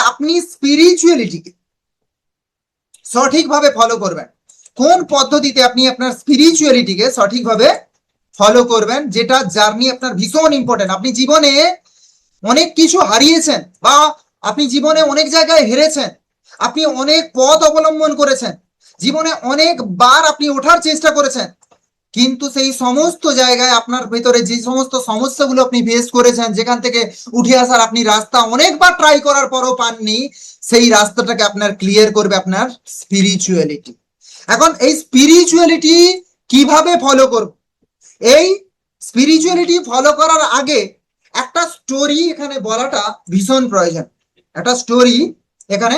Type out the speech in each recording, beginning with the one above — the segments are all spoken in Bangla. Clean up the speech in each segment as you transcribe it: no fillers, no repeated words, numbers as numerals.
আপনি স্পিরিচুয়ালিটিকে সঠিকভাবে ফলো করবেন, কোন পদ্ধতিতে আপনি আপনার স্পিরিচুয়ালিটিকে সঠিকভাবে ফলো করবেন, যেটা জার্নি আপনার ভীষণ ইম্পর্টেন্ট। আপনি জীবনে অনেক কিছু হারিয়েছেন বা আপনি জীবনে অনেক জায়গায় হেরেছেন, আপনি অনেক পথ অবলম্বন করেছেন, জীবনে অনেকবার আপনি ওঠার চেষ্টা করেছেন, কিন্তু সেই সমস্ত জায়গায় আপনার ভেতরে যে সমস্ত সমস্যাগুলো আপনি ফেস করেছেন, যেখান থেকে উঠে আসার আপনি রাস্তা অনেকবার ট্রাই করার পরও পাননি, সেই রাস্তাটাকে আপনার ক্লিয়ার করবে আপনার স্পিরিচুয়ালিটি। এখন এই স্পিরিচুয়ালিটি কিভাবে ফলো করব, এই স্পিরিচুয়ালিটি ফলো করার আগে একটা স্টোরি এখানে বলাটা ভীষণ প্রয়োজন। একটা স্টোরি এখানে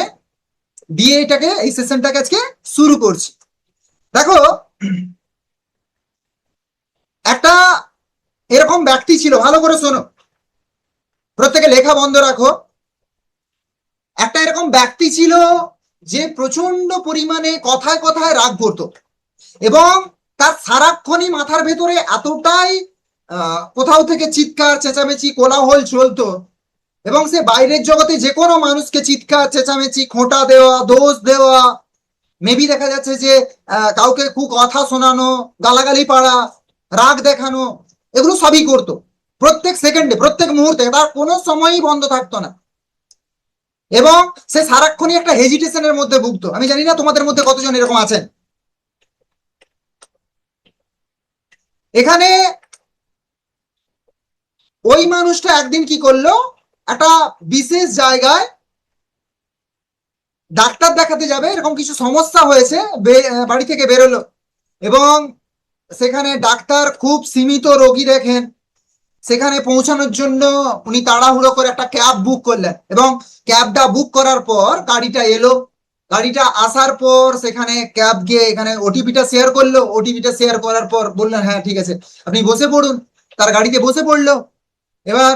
দিয়ে এটাকে এই সেশনটাকে আজকে শুরু করছি। দেখো, একটা এরকম ব্যক্তি ছিল, ভালো করে শোনো, প্রত্যেকে লেখা বন্ধ রাখো। একটা এরকম ব্যক্তি ছিল যে প্রচন্ড পরিমাণে কথায় কথায় রাগ করত এবং তার সারাক্ষণই মাথার ভেতরে এতটাই কোথাও থেকে চিৎকার চেঁচামেচি কোলাহল চলতো এবং সে বাইরের জগতে যে কোনো মানুষকে চিৎকার চেঁচামেচি খোঁটা দেওয়া, দোষ দেওয়া, মেবি দেখা যাচ্ছে যে কাউকে খুব কথা শোনানো, গালাগালি পাড়া, রাগ দেখানো, এগুলো সবই করতো প্রত্যেক সেকেন্ডে, প্রত্যেক মুহূর্তে, তার কোনো সময়ই বন্ধ থাকতো না এবং সে সারাক্ষণই একটা হেজিটেশনের মধ্যে ভুগতো। আমি জানি না তোমাদের মধ্যে কতজন এরকম আছেন। এখানে ওই মানুষটা একদিন কি করলো, একটা বিশেষ জায়গায় ডাক্তার দেখাতে যাবে, এরকম কিছু সমস্যা হয়েছে, বাড়ি থেকে বেরোলো এবং সেখানে ডাক্তার খুব সীমিত রোগী দেখেন। সেখানে পৌঁছানোর জন্য উনি তাড়াহুড়ো করে একটা ক্যাব বুক করলেন এবং ক্যাবটা বুক করার পর গাড়িটা এলো। গাড়িটা আসার পর সেখানে ক্যাব গিয়ে এখানে ওটিপিটা শেয়ার করলো, ওটিপিটা শেয়ার করার পর বললেন হ্যাঁ ঠিক আছে আপনি বসে পড়ুন। তার গাড়িতে বসে পড়লো। এবার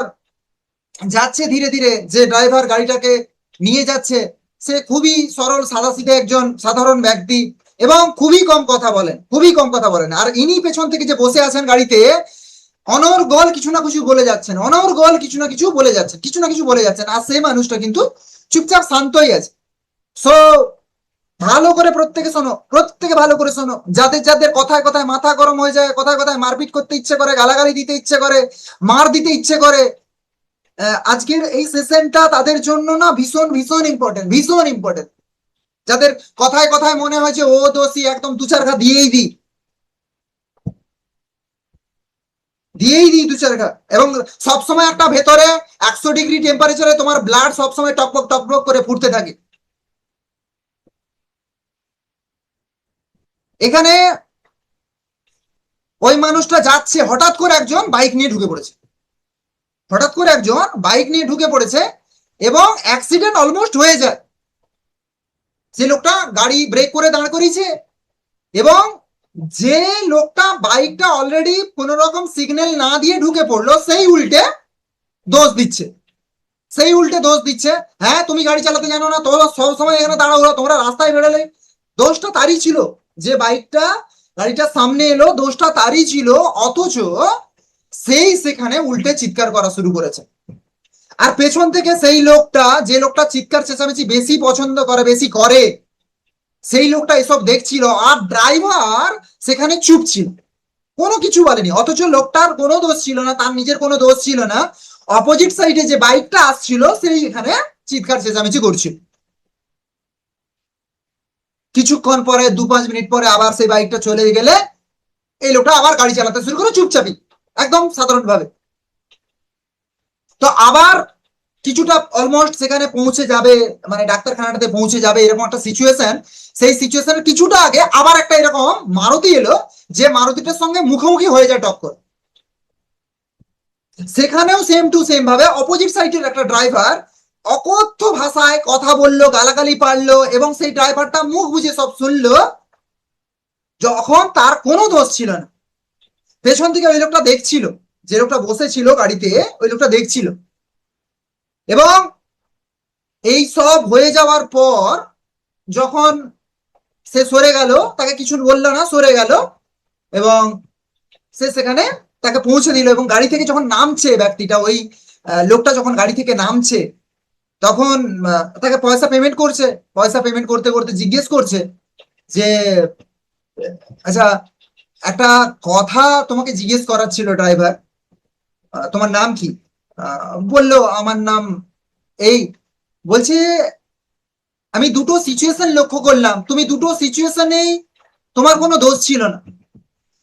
যাচ্ছে ধীরে ধীরে, যে ড্রাইভার গাড়িটাকে নিয়ে যাচ্ছে সে খুবই সরল সাদাসিধে একজন সাধারণ ব্যক্তি এবং খুবই কম কথা বলেন, খুবই কম কথা বলেন। আর ইনি পেছন থেকে যে বসে আছেন গাড়িতে, অনর্গল কিছু না কিছু বলে যাচ্ছেন, অনর্গল কিছু না কিছু বলে যাচ্ছেন, কিছু না কিছু বলে যাচ্ছেন, আর সেই মানুষটা কিন্তু চুপচাপ শান্তই আছে। সো ভালো করে প্রত্যেকে শোনো, প্রত্যেকে ভালো করে শোনো, যাদের যাদের কথায় কথায় মাথা গরম হয়ে যায়, কথায় কথায় মারপিট করতে ইচ্ছে করে, গালাগালি দিতে ইচ্ছে করে, মার দিতে ইচ্ছে করে, আজকের এই সেশনটা তাদের জন্য না ভীষণ ভীষণ ইম্পর্টেন্ট, ভীষণ ইম্পর্টেন্ট। যাদের কথায় কথায় মনে হয় যে ও দোষী, একদম দু চার ঘা দিয়েই দিই, দিয়েই দিই দু চার ঘা, এবং সবসময় একটা ভেতরে 100 ডিগ্রি টেম্পারেচারে তোমার ব্লাড সবসময় টকবক টকবক করে ফুটতে থাকে। এখানে ওই মানুষটা যাচ্ছে, হঠাৎ করে একজন বাইক নিয়ে ঢুকে পড়েছে, হঠাৎ করে একজন বাইক নিয়ে ঢুকে পড়েছে এবং অ্যাক্সিডেন্ট অলমোস্ট হয়ে যায়। সে লোকটা গাড়ি ব্রেক করে দাঁড় করিয়েছে এবং যে লোকটা বাইকটা অলরেডি কোন রকম সিগন্যাল না দিয়ে ঢুকে পড়লো, সেই উল্টে দোষ দিচ্ছে, সেই উল্টে দোষ দিচ্ছে, হ্যাঁ তুমি গাড়ি চালাতে জানো না, তোমরা সব সময় এখানে দাঁড়াও, তোমরা রাস্তায় বেরোলে। দোষটা তারই ছিল, যে বাইকটা গাড়িটার সামনে এলো দোষটা তারই ছিল, অথচ সেই সেখানে উল্টে চিৎকার করা শুরু করেছে। আর পেছন থেকে সেই লোকটা, যে লোকটা চিৎকার চেঁচামেচি বেশি পছন্দ করে, বেশি করে, সেই লোকটা এসব দেখছিল আর ড্রাইভার সেখানে চুপ ছিল, কোনো কিছু বলেনি, অথচ লোকটার কোনো দোষ ছিল না, তার নিজের কোনো দোষ ছিল না। অপোজিট সাইডে যে বাইকটা আসছিল সেই এখানে চিৎকার চেঁচামেচি করছিল। কিছুক্ষণ পরে 2-5 মিনিট পরে আবার সেই বাইকটা চলে গেলে এই লোকটা আবার গাড়ি চালাতে শুরু করে চুপচাপই, একদম সাধারণ ভাবে। তো আবার কিছুটা অলমোস্ট সেখানে পৌঁছে যাবে, মানে ডাক্তারখানাটাতে পৌঁছে যাবে এরকম একটা সিচুয়েশন, সেই সিচুয়েশনের কিছুটা আগে আবার একটা এরকম মারুতি এলো, যে মারুতিটার সঙ্গে মুখোমুখি হয়ে যায় টক্কর। সেখানেও সেম টু সেম ভাবে অপোজিট সাইডের একটা ড্রাইভার অকথ্য ভাষায় কথা বললো, গালাগালি পারলো এবং সেই ড্রাইভারটা মুখ বুঝে সব শুনলো, যখন তার কোনো দোষ ছিল না। পেছন থেকে ওই লোকটা দেখছিল, যে লোকটা বসেছিল গাড়িতে, ওই লোকটা দেখছিল এবং এই সব হয়ে যাওয়ার পর যখন সে সরে গেল, তাকে কিছু বললো না, সরে গেল এবং সে সেখানে তাকে পৌঁছে দিল এবং গাড়ি থেকে যখন নামছে ব্যক্তিটা, ওই লোকটা যখন গাড়ি থেকে নামছে তখন তাকে পয়সা পেমেন্ট করছে, পয়সা পেমেন্ট করতে করতে জিজ্ঞেস করছে যে আচ্ছা একটা কথা তোমাকে জিজ্ঞেস করার ছিল ড্রাইভার, তোমার নাম কি? বললো আমার নাম এই। বলছে আমি দুটো সিচুয়েশন লক্ষ্য করলাম, তুমি দুটো সিচুয়েশনেই তোমার কোনো দোষ ছিল না,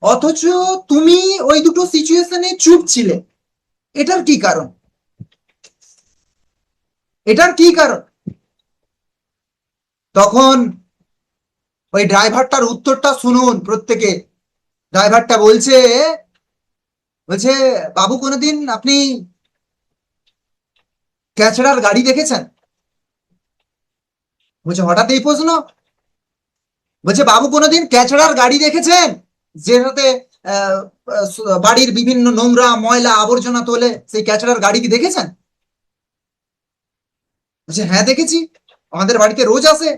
অথচ তুমি ওই দুটো সিচুয়েশনে চুপ ছিলে, এটার কি কারণ? এটার কি কারণ? তখন ওই ড্রাইভারটার উত্তরটা শুনুন প্রত্যেকে। ড্রাইভারটা বলছে, বলছে বাবু কোনোদিন আপনি ক্যাচড়ার গাড়ি দেখেছেন? বলছে হঠাৎ এই প্রশ্ন। বলছে বাবু কোনোদিন ক্যাচড়ার গাড়ি দেখেছেন, যেটাতে আহ, বাড়ির বিভিন্ন নোংরা ময়লা আবর্জনা তোলে, সেই ক্যাচড়ার গাড়ি কি দেখেছেন? বলছে হ্যাঁ দেখেছি, আমাদের বাড়িতে রোজ আসে।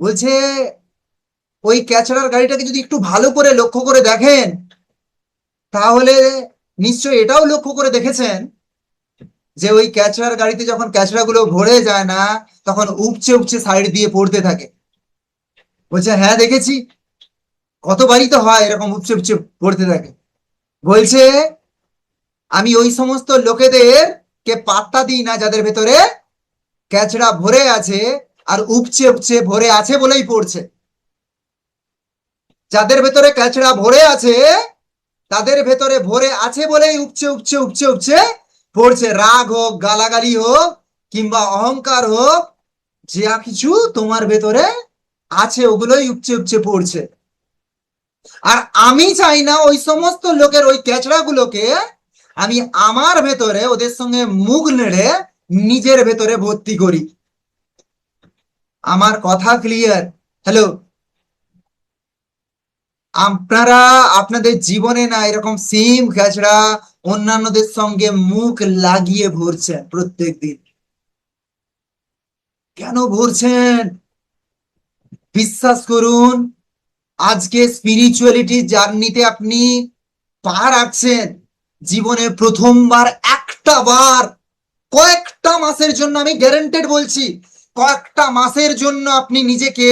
বলছে ওই ক্যাচড়ার গাড়িটাকে যদি একটু ভালো করে লক্ষ্য করে দেখেন, তাহলে নিশ্চয়ই এটাও লক্ষ্য করে দেখেছেন যে ওই ক্যাচড়ার গাড়িতে যখন ক্যাচড়া গুলো ভরে যায় না, তখন উপচে উপচে সাইড দিয়ে পড়তে থাকে। বলছে হ্যাঁ দেখেছি, কতবারই তো হয় এরকম উপচে উপচে পড়তে থাকে। বলছে আমি ওই সমস্ত লোকেদের কে পাত্তা দিই না যাদের ভেতরে ক্যাচড়া ভরে আছে আর উপচে উপচে ভরে আছে বলেই পড়ছে। যাদের ভেতরে ক্যাচড়া ভরে আছে, তাদের ভেতরে ভরে আছে বলেই উপচে উপচে উপচে উপচে পড়ছে। রাগ হোক, গালাগালি হোক, কিংবা অহংকার হোক, যা কিছু তোমার ভেতরে আছে ওগুলোই উপচে উপচে পড়ছে। আর আমি চাই না ওই সমস্ত লোকের ওই ক্যাচড়া গুলোকে আমি আমার ভেতরে ওদের সঙ্গে মুখ নেড়ে নিজের ভেতরে ভর্তি করি। আমার কথা ক্লিয়ার? হ্যালো? আপনারা আপনাদের জীবনে না এরকম সেম ক্যাচড়া অন্যান্যদের সঙ্গে মুখ লাগিয়ে ভরছেন প্রত্যেক দিন। কেন ভরছেন? বিশ্বাস করুন, আজকে স্পিরিচুয়ালিটি জার্নিতে আপনি পা রাখছেন, জীবনে প্রথমবার একটা বার কয়েকটা মাসের জন্য, আমি গ্যারান্টেড বলছি, কয়েকটা মাসের জন্য আপনি নিজেকে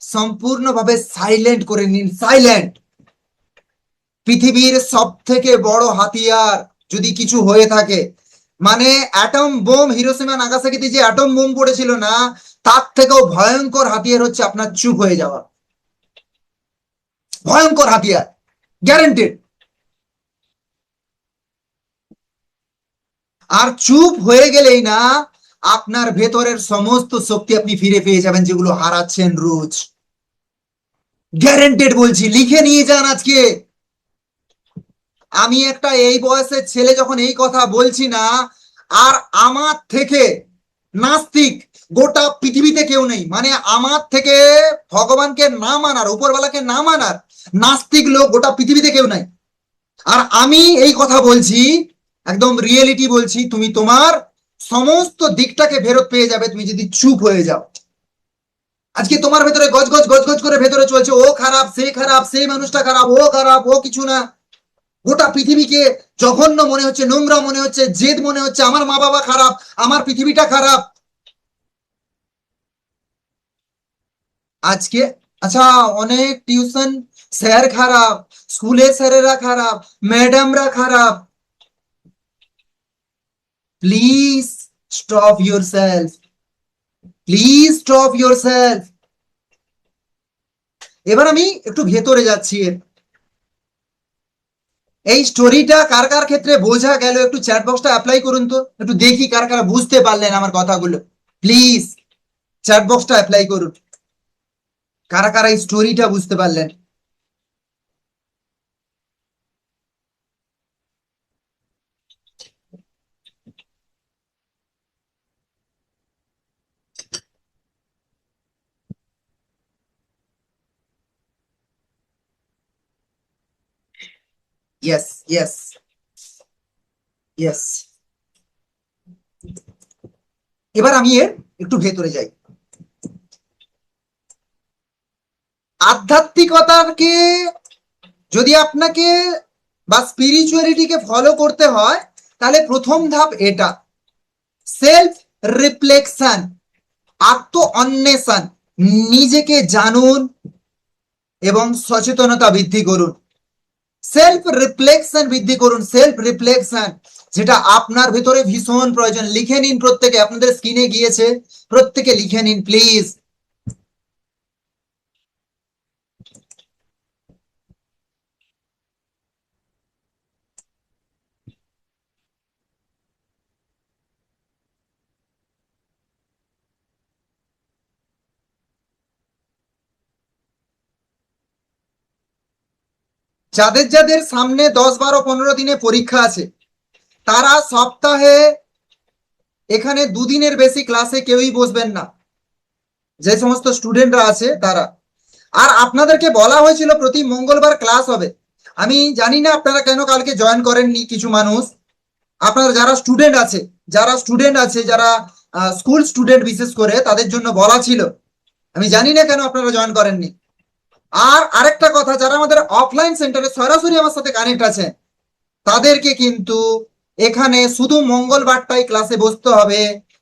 সম্পূর্ণভাবে সাইলেন্ট করে নিন। সাইলেন্ট। পৃথিবীর সব থেকে বড় হাতিয়ার যদি কিছু হয়ে থাকে, মানে অ্যাটম বোম, হিরোশিমা নাগাসাকিতে যে অ্যাটম বোম পড়েছিল না, তার থেকেও ভয়ঙ্কর হাতিয়ার হচ্ছে আপনার চুপ হয়ে যাওয়া। ভয়ঙ্কর হাতিয়ার, গ্যারান্টেড। আর চুপ হয়ে গেলেই না আপনার ভেতরের সমস্ত শক্তি আপনি ফিরে পেয়ে যাবেন, যেগুলো হারাচ্ছেন রোজ। গ্যারান্টেড বলছি, লিখে নিয়ে যান আজকে। আমি একটা এই বয়সের ছেলে যখন এই কথা বলছি না, আর আমার থেকে নাস্তিক গোটা পৃথিবীতে কেউ নেই। মানে আমার থেকে ভগবানকে না মানার, উপরওয়ালাকে না মানার নাস্তিক লোক গোটা পৃথিবীতে কেউ নাই। আর আমি এই কথা বলছি, একদম রিয়েলিটি বলছি, তুমি তোমার সমস্ত দিকটাকে ফেরত পেয়ে যাবে তুমি যদি চুপ হয়ে যাও। আজকে তোমার ভেতরে গজ গজ গজ গজ করে ভেতরে চলছে, ও খারাপ, সে খারাপ, সেই মানুষটা খারাপ, ও খারাপ, ও কিছু না। গোটা পৃথিবীকে জঘন্য মনে হচ্ছে, নোংরা মনে হচ্ছে, জেদ মনে হচ্ছে, আমার মা বাবা খারাপ, আমার পৃথিবীটা খারাপ। আজকে আচ্ছা, অনেক টিউশন স্যার খারাপ, স্কুলের স্যারেরা খারাপ, ম্যাডামরা খারাপ। Please stop your self, please stop your self. এবার আমি একটু ভেতরে যাচ্ছি। এই স্টোরিটা কার কার ক্ষেত্রে বোঝা গেল একটু চ্যাট বক্সটা অ্যাপ্লাই করুন তো, একটু দেখি কার কারা বুঝতে পারলেন আমার কথাগুলো। প্লিজ চ্যাট বক্সটা অ্যাপ্লাই করুন, কারা কারা এই স্টোরিটা বুঝতে পারলেন। Yes, yes, yes. এবার আমি এর একটু ভেতরে যাই। আধ্যাত্মিকতাকে যদি আপনাকে বা স্পিরিচুয়ালিটিকে ফলো করতে হয়, তাহলে প্রথম ধাপ এটা। সেলফ রিফ্লেকশন, আত্ম অন্বেষণ, নিজেকে জানুন এবং সচেতনতা বৃদ্ধি করুন। সেলফ রিফ্লেকশন বৃদ্ধি করুন, সেলফ রিফ্লেকশন, যেটা আপনার ভিতরে ভীষণ প্রয়োজন। লিখে নিন প্রত্যেকে, আপনাদের স্ক্রিনে গিয়েছে, প্রত্যেকে লিখে নিন প্লিজ। যাদের যাদের সামনে 10, 12, 15 দিনে পরীক্ষা আছে, তারা সপ্তাহে এখানে দুদিনের বেশি ক্লাসে কেউই বসবেন না, যে সমস্ত স্টুডেন্টরা আছে তারা। আর আপনাদেরকে বলা হয়েছিল প্রতি মঙ্গলবার ক্লাস হবে। আমি জানি না আপনারা কেন কালকে জয়েন করেননি কিছু মানুষ। আপনারা যারা স্টুডেন্ট আছে, যারা স্কুল স্টুডেন্ট বিশেষ করে তাদের জন্য বলা ছিল। আমি জানি না কেন আপনারা জয়েন করেননি। আর আরেকটা কথা, যারা আমাদের অফলাইন সেন্টারে সরাসরি আমার সাথে কানেক্ট আছে, তাদেরকে কিন্তু এখানে শুধু মঙ্গলবারটাই ক্লাসে বসতে হবে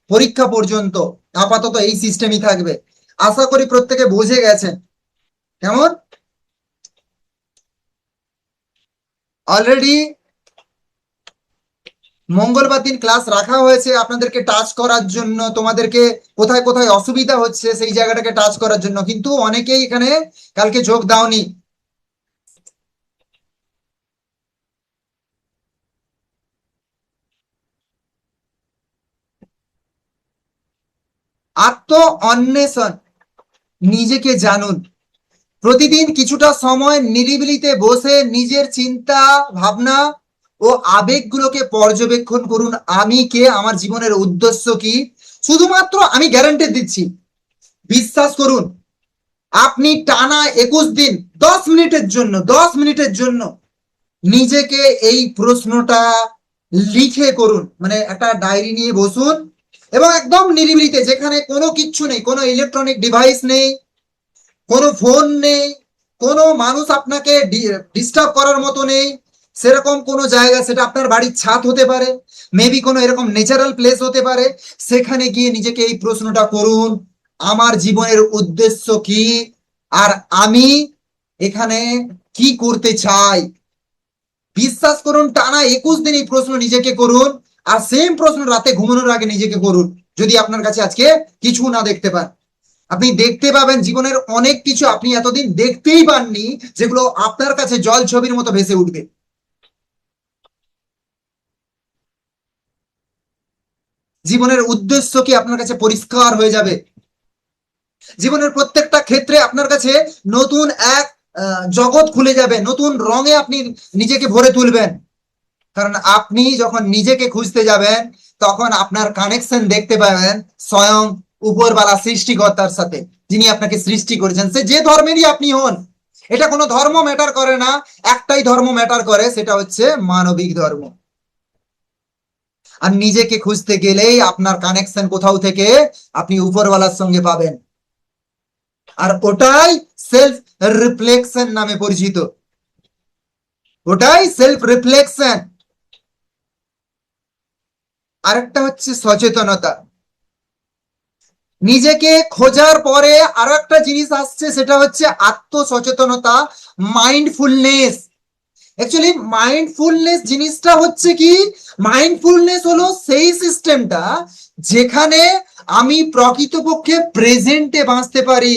পরীক্ষা পর্যন্ত। আপাতত এই সিস্টেমই থাকবে। আশা করি প্রত্যেকে বুঝে গেছেন। কেমন? অলরেডি মঙ্গলবার দিন ক্লাস রাখা হয়েছে আপনাদেরকে টাচ করার জন্য, তোমাদেরকে কোথায় কোথায় অসুবিধা হচ্ছে সেই জায়গাটাকে টাচ করার জন্য, কিন্তু অনেকেই এখানে কালকে যোগ দাওনি। আত্ম অন্বেষণ, নিজেকে জানুন। প্রতিদিন কিছুটা সময় নিরিবিলিতে বসে নিজের চিন্তা ভাবনা ও আবেগগুলোকে পর্যবেক্ষণ করুন। আমি কে, আমার জীবনের উদ্দেশ্য কি। শুধুমাত্র আমি গ্যারান্টি দিচ্ছি, বিশ্বাস করুন, আপনি টানা 21 দিন 10 মিনিটের জন্য নিজেকে এই প্রশ্নটা লিখে করুন। মানে একটা ডায়েরি নিয়ে বসুন এবং একদম নিরিবিলিতে, যেখানে কোনো কিচ্ছু নেই, কোনো ইলেকট্রনিক ডিভাইস নেই, কোনো ফোন নেই, কোনো মানুষ আপনাকে ডিস্টার্ব করার মতো নেই, সেরকম কোনো জায়গা, সেটা আপনার বাড়ির ছাদ হতে পারে, মেবি কোনো এরকম ন্যাচারাল প্লেস হতে পারে। সেখানে গিয়ে নিজেকে এই প্রশ্নটা করুন, আমার জীবনের উদ্দেশ্য কি, আর আমি এখানে কি করতে চাই। বিশ্বাস করুন, টানা 21 দিন এই প্রশ্ন নিজেকে করুন। আর সেম প্রশ্ন রাতে ঘুমানোর আগে নিজেকে করুন। যদি আপনার কাছে আজকে কিছু না দেখতে পান, আপনি দেখতে পাবেন জীবনের অনেক কিছু আপনি এতদিন দেখতেই পাননি, যেগুলো আপনার কাছে জল ছবির মতো ভেসে উঠবে। জীবনের উদ্দেশ্য কি আপনার কাছে পরিষ্কার হয়ে যাবে। জীবনের প্রত্যেকটা ক্ষেত্রে আপনার কাছে নতুন এক জগৎ খুলে যাবে, নতুন রঙে আপনি নিজেকে ভরে তুলবেন। কারণ আপনি যখন নিজেকে খুঁজতে যাবেন, তখন আপনার কানেকশন দেখতে পাবেন স্বয়ং উপরওয়ালা সৃষ্টিকর্তার সাথে, যিনি আপনাকে সৃষ্টি করেছেন। সে যে ধর্মেরই আপনি হন, এটা কোনো ধর্ম ম্যাটার করে না। একটাই ধর্ম ম্যাটার করে, সেটা হচ্ছে মানবিক ধর্ম। আর নিজেকে খুঁজতে গেলেই আপনার কানেকশন কোথাও থেকে আপনি উপরওয়ালার সঙ্গে পাবেন। আর ওটাই সেলফ রিফ্লেকশন নামে পরিচিত। ওটাই সেলফ রিফ্লেকশন। আরেকটা হচ্ছে সচেতনতা। নিজেকে খোঁজার পরে আরো একটা জিনিস আসছে, সেটা হচ্ছে আত্মসচেতনতা, মাইন্ডফুলনেস। অ্যাকচুয়ালি মাইন্ডফুলনেস জিনিসটা হচ্ছে কি, মাইন্ডফুলনেস হলো সেই সিস্টেমটা যেখানে আমি প্রকৃতপক্ষে প্রেজেন্টে বাঁচতে পারি।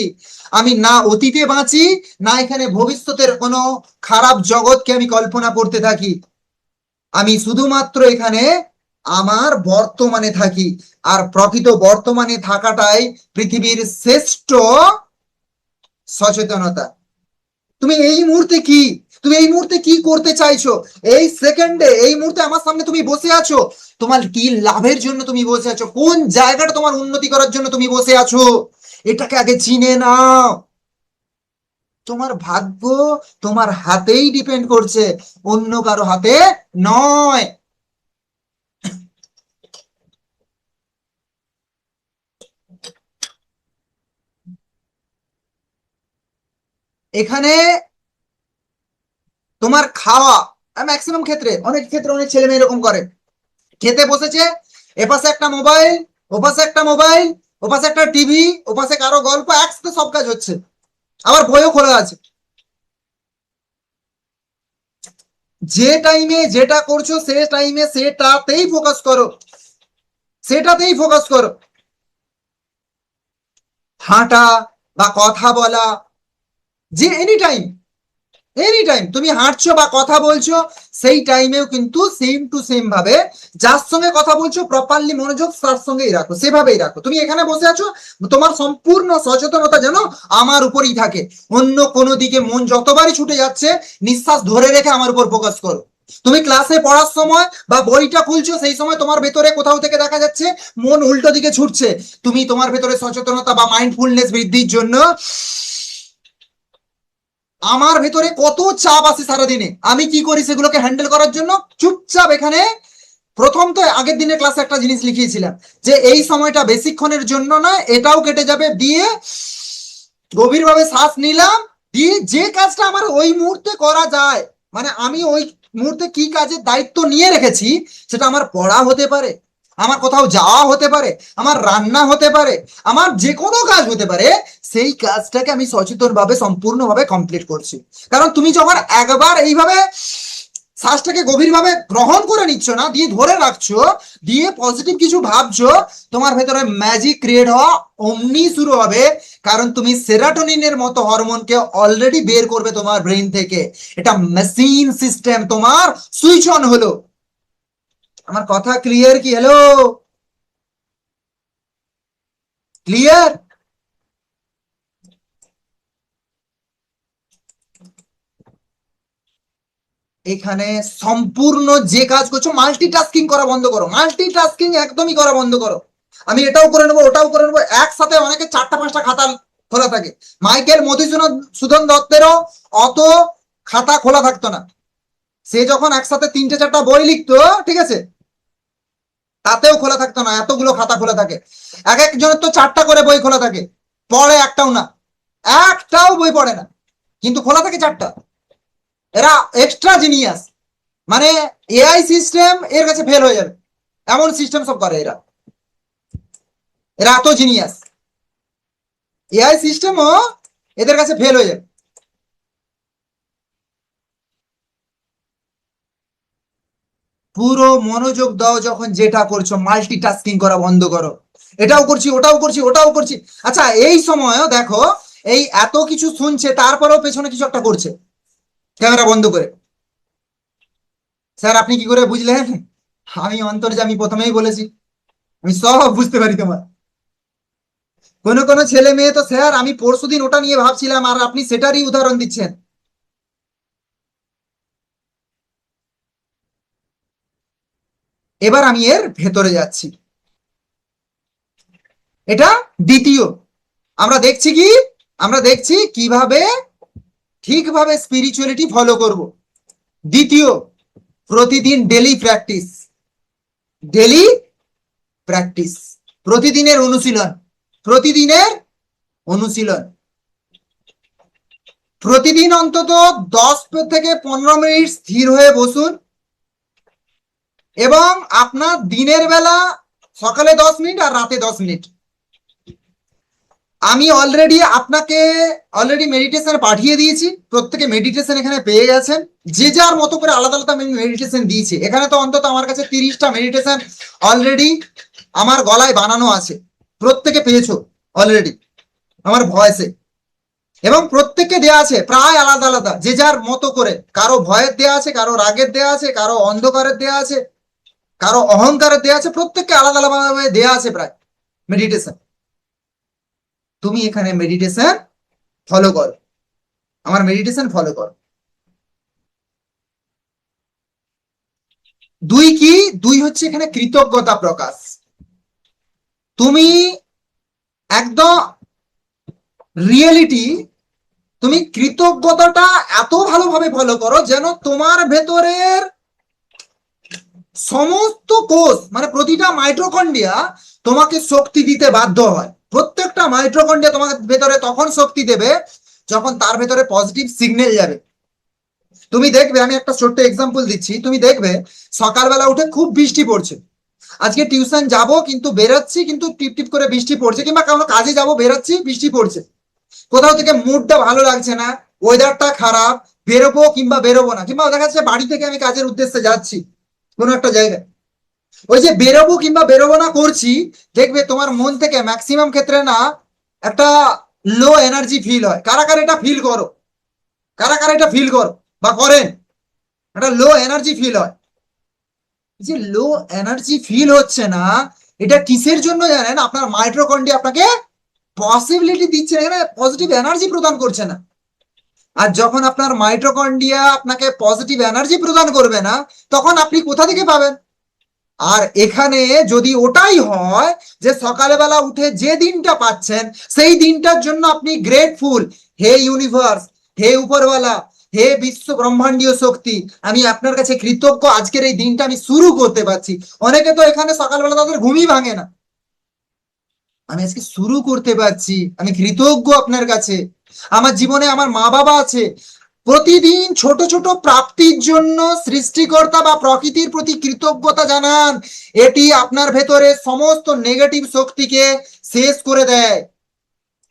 আমি না অতীতে বাঁচি, না এখানে ভবিষ্যতের কোনো খারাপ জগৎকে আমি কল্পনা করতে থাকি। আমি শুধুমাত্র এখানে আমার বর্তমানে থাকি। আর প্রকৃত বর্তমানে থাকাটাই পৃথিবীর শ্রেষ্ঠ সচেতনতা। তুমি এই মুহূর্তে কি, তুমি এই মুহূর্তে কি করতে চাইছো, এই সেকেন্ডে এই মুহূর্তে আমার সামনে তুমি বসে আছো, তোমার কি লাভের জন্য তুমি বসে আছো, কোন জায়গাটা তোমার উন্নতি করার জন্য তুমি বসে আছো, এটাকে আগে চিনে নাও। তোমার ভাগ্য তোমার হাতেই ডিপেন্ড করছে, অন্য কারো হাতে নয়। এখানে তোমার খাওয়া, ম্যাক্সিমাম ক্ষেত্রে, অনেক ক্ষেত্রে অনেক ছেলে মেয়ে এরকম করে, খেতে বসেছে, এপাশে একটা মোবাইল, ওপাশে একটা মোবাইল, ওপাশে একটা টিভি, ওপাশে কারো গল্প, একসাথে সব কাজ হচ্ছে, আবার বইও খোলা আছে। যে টাইমে যেটা করছো সে টাইমে সেটাতেই ফোকাস করো, সেটাতেই ফোকাস করো। হাঁটা বা কথা বলা, যে এনি টাইম, এনি টাইম তুমি হাঁটছো বা কথা বলছো, সেই টাইমেও কিন্তু সেম টু সেম ভাবে যার সঙ্গে কথা বলছো প্রপারলি মনোযোগ তার সঙ্গেই রাখো, সেভাবেই রাখো। তুমি এখানে বসে আছো, তোমার সম্পূর্ণ সচেতনতা যেন আমার উপরই থাকে, অন্য কোনো দিকে মন যতবারই ছুটে যাচ্ছে নিঃশ্বাস ধরে রেখে আমার উপর ফোকাস করো। তুমি ক্লাসে পড়ার সময় বা বইটা খুলছো সেই সময় তোমার ভেতরে কোথাও থেকে দেখা যাচ্ছে মন উল্টো দিকে ছুটছে, তুমি তোমার ভেতরে সচেতনতা বা মাইন্ডফুলনেস বৃদ্ধির জন্য, আমার ভেতরে কত চাপ আসে সারাদিনে, আমি কি করি সেগুলোকে হ্যান্ডেল করার জন্য চুপচাপ এখানে প্রথম তো আগের দিনের ক্লাসে একটা জিনিস লিখিয়েছিলাম যে এই সময়টা বেশিক্ষণের জন্য না, এটাও কেটে যাবে, দিয়ে গভীরভাবে শ্বাস নিলাম, দিয়ে যে কাজটা আমার ওই মুহূর্তে করা যায়, মানে আমি ওই মুহূর্তে কি কাজের দায়িত্ব নিয়ে রেখেছি, সেটা আমার পড়া হতে পারে, আমার কোথাও যাওয়া হতে পারে, আমার রান্না হতে পারে, আমার যে কোনো কাজ হতে পারে, সেই কাজটাকে আমি সচেতন ভাবে সম্পূর্ণভাবে কমপ্লিট করছি। কারণ তুমি যখন একবার এইভাবে শ্বাসটাকে গভীরভাবে গ্রহণ করে নিচ্ছ না, দিয়ে ধরে রাখছো, দিয়ে পজিটিভ কিছু ভাবছো, তোমার ভেতরে ম্যাজিক ক্রিয়েট হওয়া অমনি শুরু হবে। কারণ তুমি সেরাটোনিনের মতো হরমোনকে অলরেডি বের করবে তোমার ব্রেন থেকে, এটা মেশিন সিস্টেম তোমার সুইচ অন হলো। আমার কথা ক্লিয়ার কি? Hello, clear? এখানে সম্পূর্ণ যে কাজ করছো মাল্টিটাস্কিং করা বন্ধ করো, মাল্টিটাস্কিং একদমই করা বন্ধ করো। আমি এটাও করে নেবো ওটাও করে নেবো, একসাথে অনেকে চারটা পাঁচটা খাতা খোলা থাকে। মাইকেল মধুসূদন দত্তেরও অত খাতা খোলা থাকতো না, সে যখন একসাথে তিনটে চারটা বই লিখতো, ঠিক আছে, তাতেও খোলা থাকতো না, এতগুলো খাতা খোলা থাকে। এক একজনের তো চারটা করে বই খোলা থাকে, পড়ে একটাও না, একটাও বই পড়ে না, কিন্তু খোলা থাকে চারটা। এরা এক্সট্রা জিনিয়াস, মানে এআই সিস্টেম এর কাছে ফেল হয়ে যাবে, এমন সিস্টেম সব করে এরা, এরা এত জিনিয়াস, এআই সিস্টেমও এদের কাছে ফেল হয়ে যাবে। পুরো মনোযোগ দাও যখন যেটা করছো, মাল্টিটাস্কিং করা বন্ধ করো, এটাও করছি ওটাও করছি ওটাও করছি। আচ্ছা এই সময়ও দেখো, এই এত কিছু শুনছে তারপরেও পেছনে কিছু একটা করছে ক্যামেরা বন্ধ করে। স্যার আপনি কি করে বুঝলেন? আমি অন্তর্যামী, প্রথমেই বলেছি, আমি সব বুঝতে পারি তোমার। কোনো কোনো ছেলে মেয়ে তো স্যার আমি পরশুদিন ওটা নিয়ে ভাবছিলাম, আর আপনি সেটারই উদাহরণ দিচ্ছেন। এবার আমি এর ভেতরে যাচ্ছি, এটা দ্বিতীয়। আমরা দেখছি কি, আমরা দেখছি কিভাবে ঠিকভাবে স্পিরিচুয়ালিটি ফলো করব। দ্বিতীয়, প্রতিদিন ডেলি প্র্যাকটিস, ডেলি প্র্যাকটিস, প্রতিদিনের অনুশীলন, প্রতিদিনের অনুশীলন, প্রতিদিন অন্তত 10 থেকে 15 মিনিট স্থির হয়ে বসুন, এবং আপনার দিনের বেলা সকালে 10 মিনিট আর রাতে 10 মিনিট। আমি আপনাকে মেডিটেশন পাঠিয়ে দিয়েছি, প্রত্যেকে মেডিটেশন এখানে পেয়ে গেছেন, যে যার মতো করে আলাদা আলাদা মেডিটেশন দিয়েছি। এখানে তো অন্তত আমার কাছে 30টা মেডিটেশন অলরেডি আমার গলায় বানানো আছে, প্রত্যেকে পেয়েছো অলরেডি আমার ভয়েসে, এবং প্রত্যেককে দেয়া আছে প্রায় আলাদা আলাদা, যে যার মতো করে, কারো ভয়ের দেয়া আছে, কারো রাগের দেয়া আছে, কারো অন্ধকারের দেয়া আছে, কারো অহংকারের দেয়া আছে, প্রত্যেককে আলাদা আলাদা দেয়া আছে প্রায় মেডিটেশন। তুমি এখানে মেডিটেশন ফলো করো, আমার মেডিটেশন ফলো করো। দুই কি, দুই হচ্ছে এখানে কৃতজ্ঞতা প্রকাশ। তুমি একদম রিয়েলিটি, তুমি কৃতজ্ঞতাটা এত ভালোভাবে ফলো করো যেন তোমার ভেতরের সমস্ত কোষ, মানে প্রতিটা মাইটোকন্ড্রিয়া তোমাকে শক্তি দিতে বাধ্য হয়। প্রত্যেকটা মাইটোকন্ড্রিয়া তোমাকে ভেতরে তখন শক্তি দেবে যখন তার ভেতরে পজিটিভ সিগন্যাল যাবে। তুমি দেখবে, আমি একটা ছোট্ট এক্সাম্পল দিচ্ছি, তুমি দেখবে সকালবেলা উঠে খুব বৃষ্টি পড়ছে, আজকে টিউশন যাব কিন্তু বেরোচ্ছি কিন্তু টিপ টিপ করে বৃষ্টি পড়ছে, কিংবা কোনো কাজে যাব বেরোচ্ছি বৃষ্টি পড়ছে, কোথাও থেকে মুডটা ভালো লাগছে না, ওয়েদারটা খারাপ, বেরোবো কিংবা বেরোবো না, কিংবা দেখা যাচ্ছে বাড়ি থেকে আমি কাজের উদ্দেশ্যে যাচ্ছি কোনো একটা জায়গায়, ওই যে বেরোবো কিংবা বেরোবো না করছি, দেখবে তোমার মন থেকে ম্যাক্সিমাম ক্ষেত্রে না একটা লো এনার্জি ফিল হয়। কারা কারা এটা ফিল করো? কারা কারা এটা ফিল করো বা করেন? একটা লো এনার্জি ফিল হয়। যে লো এনার্জি ফিল হচ্ছে না, এটা কিসের জন্য জানেন? আপনার মাইটোকন্ড্রিয়া আপনাকে পসিবিলিটি দিচ্ছে না, এখানে পজিটিভ এনার্জি প্রদান করছে না। আর যখন আপনার মাইটোকন্ড্রিয়া আপনাকে পজিটিভ এনার্জি প্রদান করবে না, তখন আপনি কোথা থেকে পাবেন? আর এখানে যদি ওটাই হয় যে সকালবেলা উঠে যে দিনটা পাচ্ছেন সেই দিনটার জন্য আপনি গ্রেটফুল, হে ইউনিভার্স, হে উপরওয়ালা, হে বিশ্ব ব্রহ্মাণ্ডীয় শক্তি, আমি আপনার কাছে কৃতজ্ঞ, আজকের এই দিনটা আমি শুরু করতে পারছি। অনেকে তো এখানে সকালবেলা তাদের ঘুমই ভাঙে না, আমি আজকে শুরু করতে পারছি, আমি কৃতজ্ঞ আপনার কাছে। আমার জীবনে আমার মা বাবা আছে। প্রতিদিন ছোট ছোট প্রাপ্তির জন্য সৃষ্টিকর্তা বা প্রকৃতির প্রতি কৃতজ্ঞতা জানান। এটি আপনার ভেতরে সমস্ত নেগেটিভ শক্তিকে শেষ করে দেয়।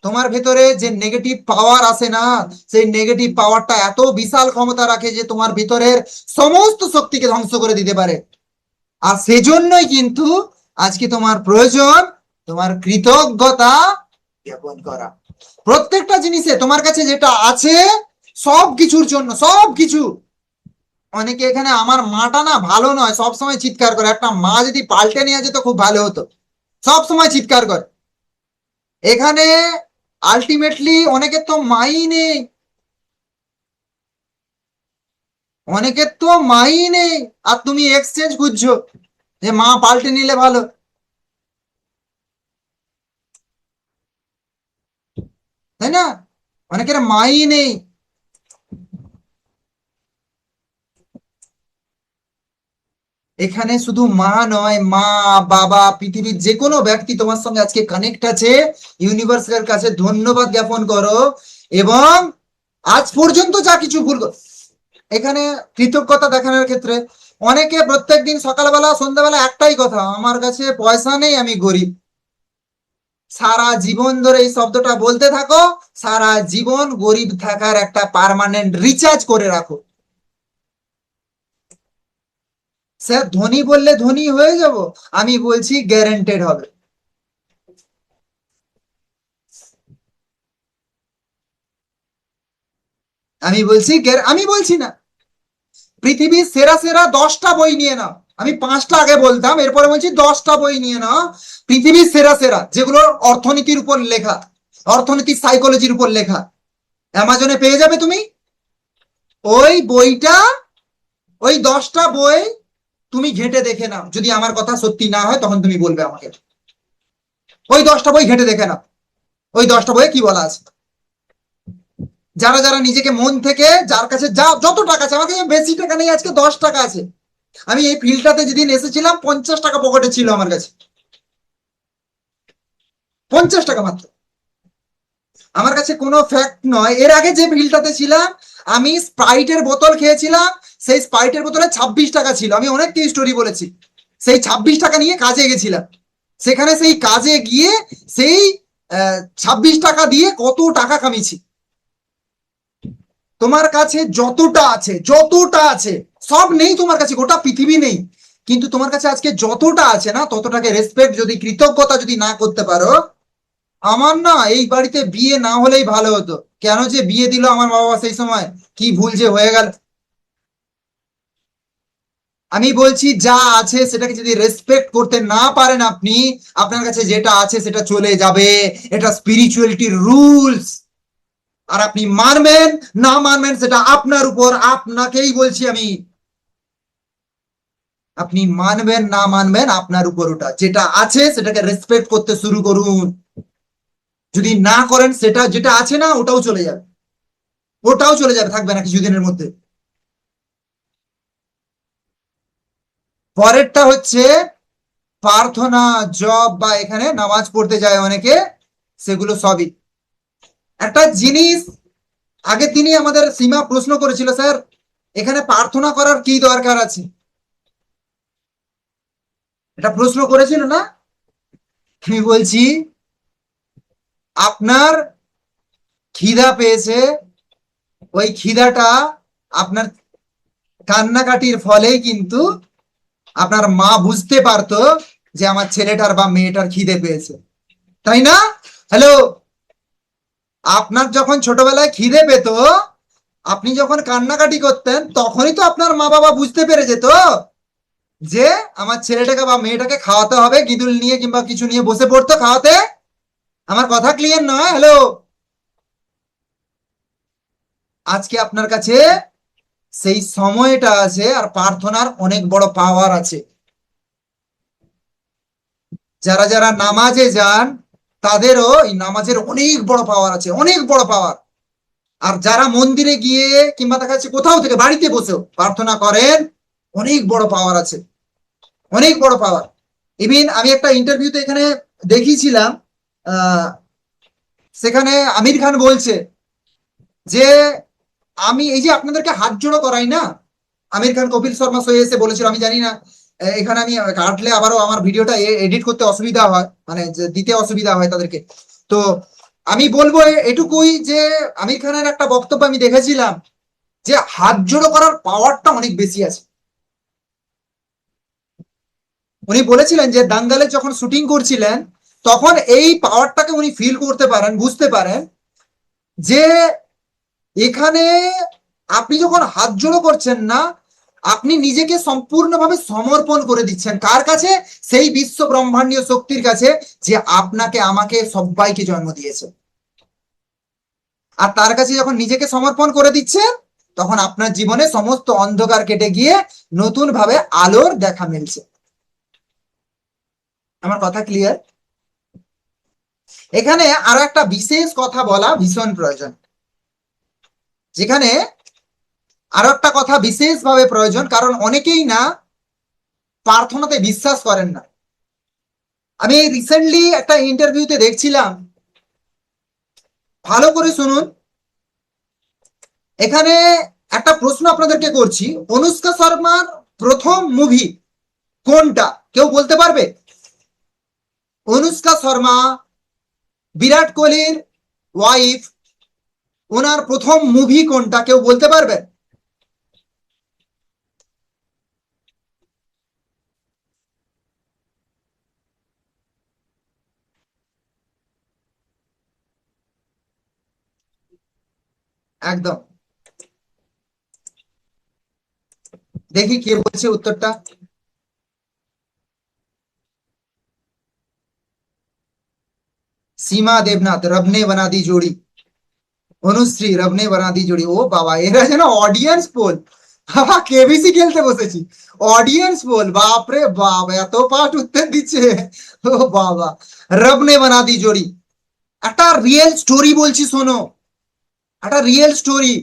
তোমার ভেতরে যে নেগেটিভ পাওয়ার আসে না, সেই নেগেটিভ পাওয়ারটা এত বিশাল ক্ষমতা রাখে যে তোমার ভিতরের সমস্ত শক্তিকে ধ্বংস করে দিতে পারে। আর সেজন্যই কিন্তু আজকে তোমার প্রয়োজন তোমার কৃতজ্ঞতা জ্ঞাপন করা। প্রত্যেকটা জিনিসে তোমার কাছে যেটা আছে, সব কিছুর জন্য, সব কিছু। অনেকে এখানে আমার মাটা না ভালো নয়, সব সময় চিৎকার করে, একটা মা যদি পাল্টে নিয়ে যেত খুব ভালো হতো, সব সময় চিৎকার করে। এখানে আলটিমেটলি অনেকের তো মাই নেই, অনেকের তো মাই নেই, আর তুমি এক্সচেঞ্জ খুঁজছো যে মা পাল্টে নিলে ভালো, তাই না? অনেকের মাই নেই। এখানে শুধু মা নয়, মা, বাবা, পৃথিবীর যে কোনো ব্যক্তি তোমার সঙ্গে আজকে কানেক্ট আছে, ইউনিভার্সের কাছে ধন্যবাদ জ্ঞাপন করো। এবং আজ পর্যন্ত যা কিছু ভুল এখানে কৃতজ্ঞতা দেখানোর ক্ষেত্রে অনেকে প্রত্যেকদিন সকালবেলা সন্ধ্যাবেলা একটাই কথা, আমার কাছে পয়সা নেই, আমি গরিব। সারা জীবন ধরে এই শব্দটা বলতে থাকো, সারা জীবন গরিব থাকার একটা পার্মানেন্ট রিচার্জ করে রাখো। স্যার ধনী বললে ধনী হয়ে যাব? আমি বলছি গ্যারেন্টেড হবে। আমি বলছি না, পৃথিবীর সেরা সেরা 10টা বই নিয়ে নাও, আমি 5টা আগে বলতাম, এরপরে বলছি 10টা বই নিয়ে নাও, পৃথিবীর সেরা সেরা যেগুলো অর্থনীতির উপর লেখা, অর্থনীতির সাইকোলজির উপর লেখা, অ্যামাজনে পেয়ে যাবে তুমি। ওই বইটা, ওই 10টা বই তুমি ঘেঁটে দেখে নাও, যদি আমার কথা সত্যি না হয় তখন তুমি বলবে আমাকে। ওই 10টা বই ঘেঁটে দেখে নাও, ওই 10টা বইয়ে কি বলা আছে। যারা যারা নিজেকে মন থেকে, যার কাছে যা যত টাকা আছে, আমাকে বেশি টাকা নেই, আজকে 10 টাকা আছে, আমি এই ফিল্ডটাতে যেদিন এসেছিলাম 50 টাকা পকেটে ছিল আমার কাছে, 50 টাকা মাত্র। আমার কাছে কোনো ফ্যাক্ট নয়, এর আগে যে ফিল্ডটাতে ছিলাম আমি স্প্রাইটের বোতল খেয়েছিলাম, সেই স্প্রাইটের বোতলে 26 টাকা ছিল, আমি অনেক স্টোরি বলেছি। সেই 26 টাকা নিয়ে কাজে গেছিলাম, সেখানে সেই কাজে গিয়ে সেই 26 টাকা দিয়ে কত টাকা কামিয়েছি। তোমার কাছে যতটা আছে, যতটা আছে, সব নেই তোমার কাছে, গোটা পৃথিবী নেই, কিন্তু তোমার কাছে আজকে যতটা আছে না, ততটাকে রেসপেক্ট যদি, কৃতজ্ঞতা যদি না করতে পারো, আমার না এই বাড়িতে বিয়ে না হলেই ভালো হতো। কেন যে বিয়ে দিল আমার বাবা সেই সময়, কি ভুল যে হয়ে গেল। আমি বলছি যা আছে সেটাকে যদি রেসপেক্ট করতে না পারেন আপনি, আপনার কাছে যেটা আছে সেটা চলে যাবে। এটা স্পিরিচুয়ালিটির রুলস। আর আপনি মানবেন না মানবেন সেটা আপনার উপর, আপনাকেই বলছি আমি। আপনি মানবেন না মানবেন আপনার উপর, ওটা যেটা আছে সেটাকে রেসপেক্ট করতে শুরু করুন। যদি না করেন, সেটা যেটা আছে না ওটাও চলে যাবে, ওটাও চলে যাবে, থাকবে না কিছুদিনের মধ্যে। পরেরটা হচ্ছে প্রার্থনা, জব বা এখানে নামাজ পড়তে যায় অনেকে, সেগুলো সবই একটা জিনিস। আগের দিনই আমাদের সীমা প্রশ্ন করেছিল, স্যার এখানে প্রার্থনা করার কি দরকার আছে? এটা প্রশ্ন করেছিল না? আমি বলছি আপনার খিদা পেয়েছে, ওই খিদাটা আপনার কান্নাকাটির ফলেই কিন্তু আপনার মা বুঝতে পারতো যে আমার ছেলেটার বা মেয়েটার খিদে পেয়েছে, তাই না? হ্যালো, আপনার যখন ছোটবেলায় খিদে পেত, আপনি যখন কান্নাকাটি করতেন, তখনই তো আপনার মা বাবা বুঝতে পেরে যেত যে আমার ছেলেটাকে বা মেয়েটাকে খাওয়াতে হবে, গিদুল নিয়ে কিংবা কিছু নিয়ে বসে পড়তো খাওয়াতে। আমার কথা ক্লিয়ার নয়? হ্যালো, আজকে আপনার কাছে সেই সময়টা আছে, আর প্রার্থনার অনেক বড় পাওয়ার আছে। যারা যারা নামাজে যান, তাদেরও এই নামাজের অনেক বড় পাওয়ার আছে, অনেক বড় পাওয়ার। আর যারা মন্দিরে গিয়ে কিংবা দেখা যাচ্ছে কোথাও থেকে বাড়িতে বসেও প্রার্থনা করেন, অনেক বড় পাওয়ার আছে, অনেক বড় পাওয়ার। ইভিন আমি একটা ইন্টারভিউতে এখানে দেখিয়েছিলাম, আহ, সেখানে আমির খান বলছে যে আমি এই যে আপনাদেরকে হাত জোড়ো করাই না, আমির খান কপিল শর্মা শোয়ে এসে বলেছিল, আমি জানি না এখানে আমি কাটলে আবারও আমার ভিডিওটা এডিট করতে অসুবিধা হয়, মানে দিতে অসুবিধা হয় তাদেরকে। তো আমি বলবো এটুকুই যে আমির খানের একটা বক্তব্য আমি দেখেছিলাম যে হাত জোড়ো করার পাওয়ারটা অনেক বেশি আছে। উনি বলেছিলেন যে দাঙ্গালে যখন শুটিং করছিলেন, তখন এই পাওয়ারটাকে উনি ফিল করতে পারেন, বুঝতে পারেন যে এখানে আপনি যখন হাত জোড়ো করছেন না, আপনি নিজেকে সম্পূর্ণভাবে সমর্পণ করে দিচ্ছেন কার কাছে? সেই বিশ্ব ব্রহ্মাণ্ডীয় শক্তির কাছে, যে আপনাকে আমাকে সবাইকে জন্ম দিয়েছে। আর তার কাছে যখন নিজেকে সমর্পণ করে দিচ্ছেন, তখন আপনার জীবনে সমস্ত অন্ধকার কেটে গিয়ে নতুন ভাবে আলোর দেখা মিলছে। আমার কথা ক্লিয়ার? এখানে আরো একটা বিশেষ কথা বলা ভীষণ প্রয়োজন, যেখানে আরো একটা কথা বিশেষভাবে প্রয়োজন, কারণ অনেকেই না প্রার্থনাতে বিশ্বাস করেন না। আমি রিসেন্টলি একটা ইন্টারভিউতে দেখছিলাম, ভালো করে শুনুন। এখানে একটা প্রশ্ন আপনাদেরকে করছি, অনুষ্কা শর্মার প্রথম মুভি কোনটা কেউ বলতে পারবে? অনুষ্কা শর্মা, বিরাট কোহলির ওয়াইফ, ওনার প্রথম মুভি কোনটা কেউ বলতে পারবে? একদম, দেখি কে বলছে উত্তরটা। সীমা দেবনাথ, রবনে বানা দি জোড়ি। অনুশ্রী, রবনে বানা দি জোড়ি। ও বাবা, এরা যেন অডিয়েন্স পোল। বাবা, কেবিসি খেলতে বসেছি, অডিয়েন্স পোল, বাপরে বাপ, এত পাঠ উত্তর দিচ্ছে। ও বাবা, রবনে বানা দি জোড়ি। একটা রিয়েল স্টোরি বলছি, শোনো, একটা রিয়েল স্টোরি।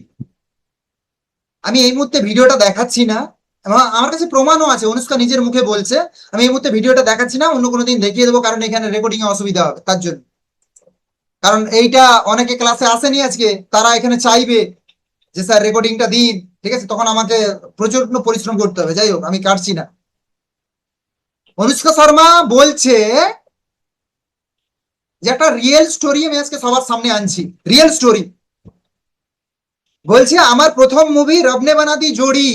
আমি এই মুহূর্তে ভিডিওটা দেখাচ্ছি না, এবং আমার কাছে প্রমাণও আছে, অনুষ্কা নিজের মুখে বলছে। আমি এই মুহূর্তে ভিডিওটা দেখাচ্ছি না, অন্য কোনো দিন দেখিয়ে দেবো, কারণ এখানে রেকর্ডিং এ অসুবিধা হবে তার জন্য। কারণ এইটা অনেকে ক্লাসে আসেনি আজকে, তারা এখানে চাইবে যে স্যার রেকর্ডিংটা দিন, ঠিক আছে? তখন আমাকে প্রচন্ড পরিশ্রম করতে হবে। যাই হোক, আমি কাটছি না। অনুষ্কা শর্মা বলছে যে একটা রিয়েল স্টোরি আমি আজকে সবার সামনে আনছি, রিয়েল স্টোরি। বলছে আমার প্রথম মুভি রবনে বানাদি জোড়ি,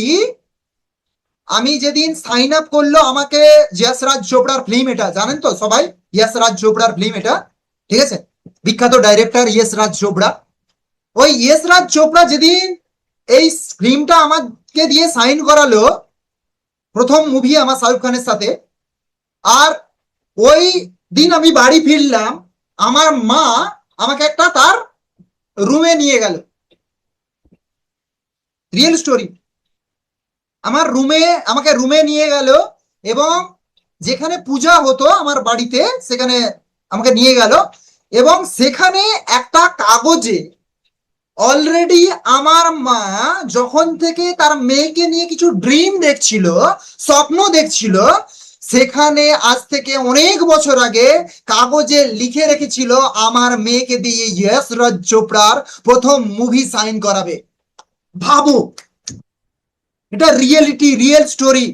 আমি যেদিন সাইন আপ করলো আমাকে, যশরাজ চোপড়ার ফিল্ম, এটা জানেন তো সবাই, যশরাজ চোপড়ার ফিল্ম এটা, ঠিক আছে? বিখ্যাত ডাইরেক্টর যশরাজ চোপড়া। ওই যশরাজ চোপড়া যেদিন এই ফিল্মটা আমাকে দিয়ে সাইন করালো, প্রথম মুভি আমার শাহরুখ খানের সাথে, আর ওই দিন আমি বাড়ি ফিরলাম, আমার মা আমাকে একটা তার রুমে নিয়ে গেল। Real story. আমার রুমে, আমাকে রুমে নিয়ে গেল, এবং যেখানে পূজা হতো আমার বাড়িতে, সেখানে আমাকে নিয়ে গেল, এবং সেখানে একটা কাগজে অলরেডি আমার মা যখন থেকে তার মেয়েকে নিয়ে কিছু ড্রিম দেখছিল, স্বপ্ন দেখছিল, সেখানে আজ থেকে অনেক বছর আগে কাগজে লিখে রেখেছিল আমার মেয়েকে দিয়ে যশরাজ চোপড়ার প্রথম মুভি সাইন করাবে। ভাবো, এটা reality, real story,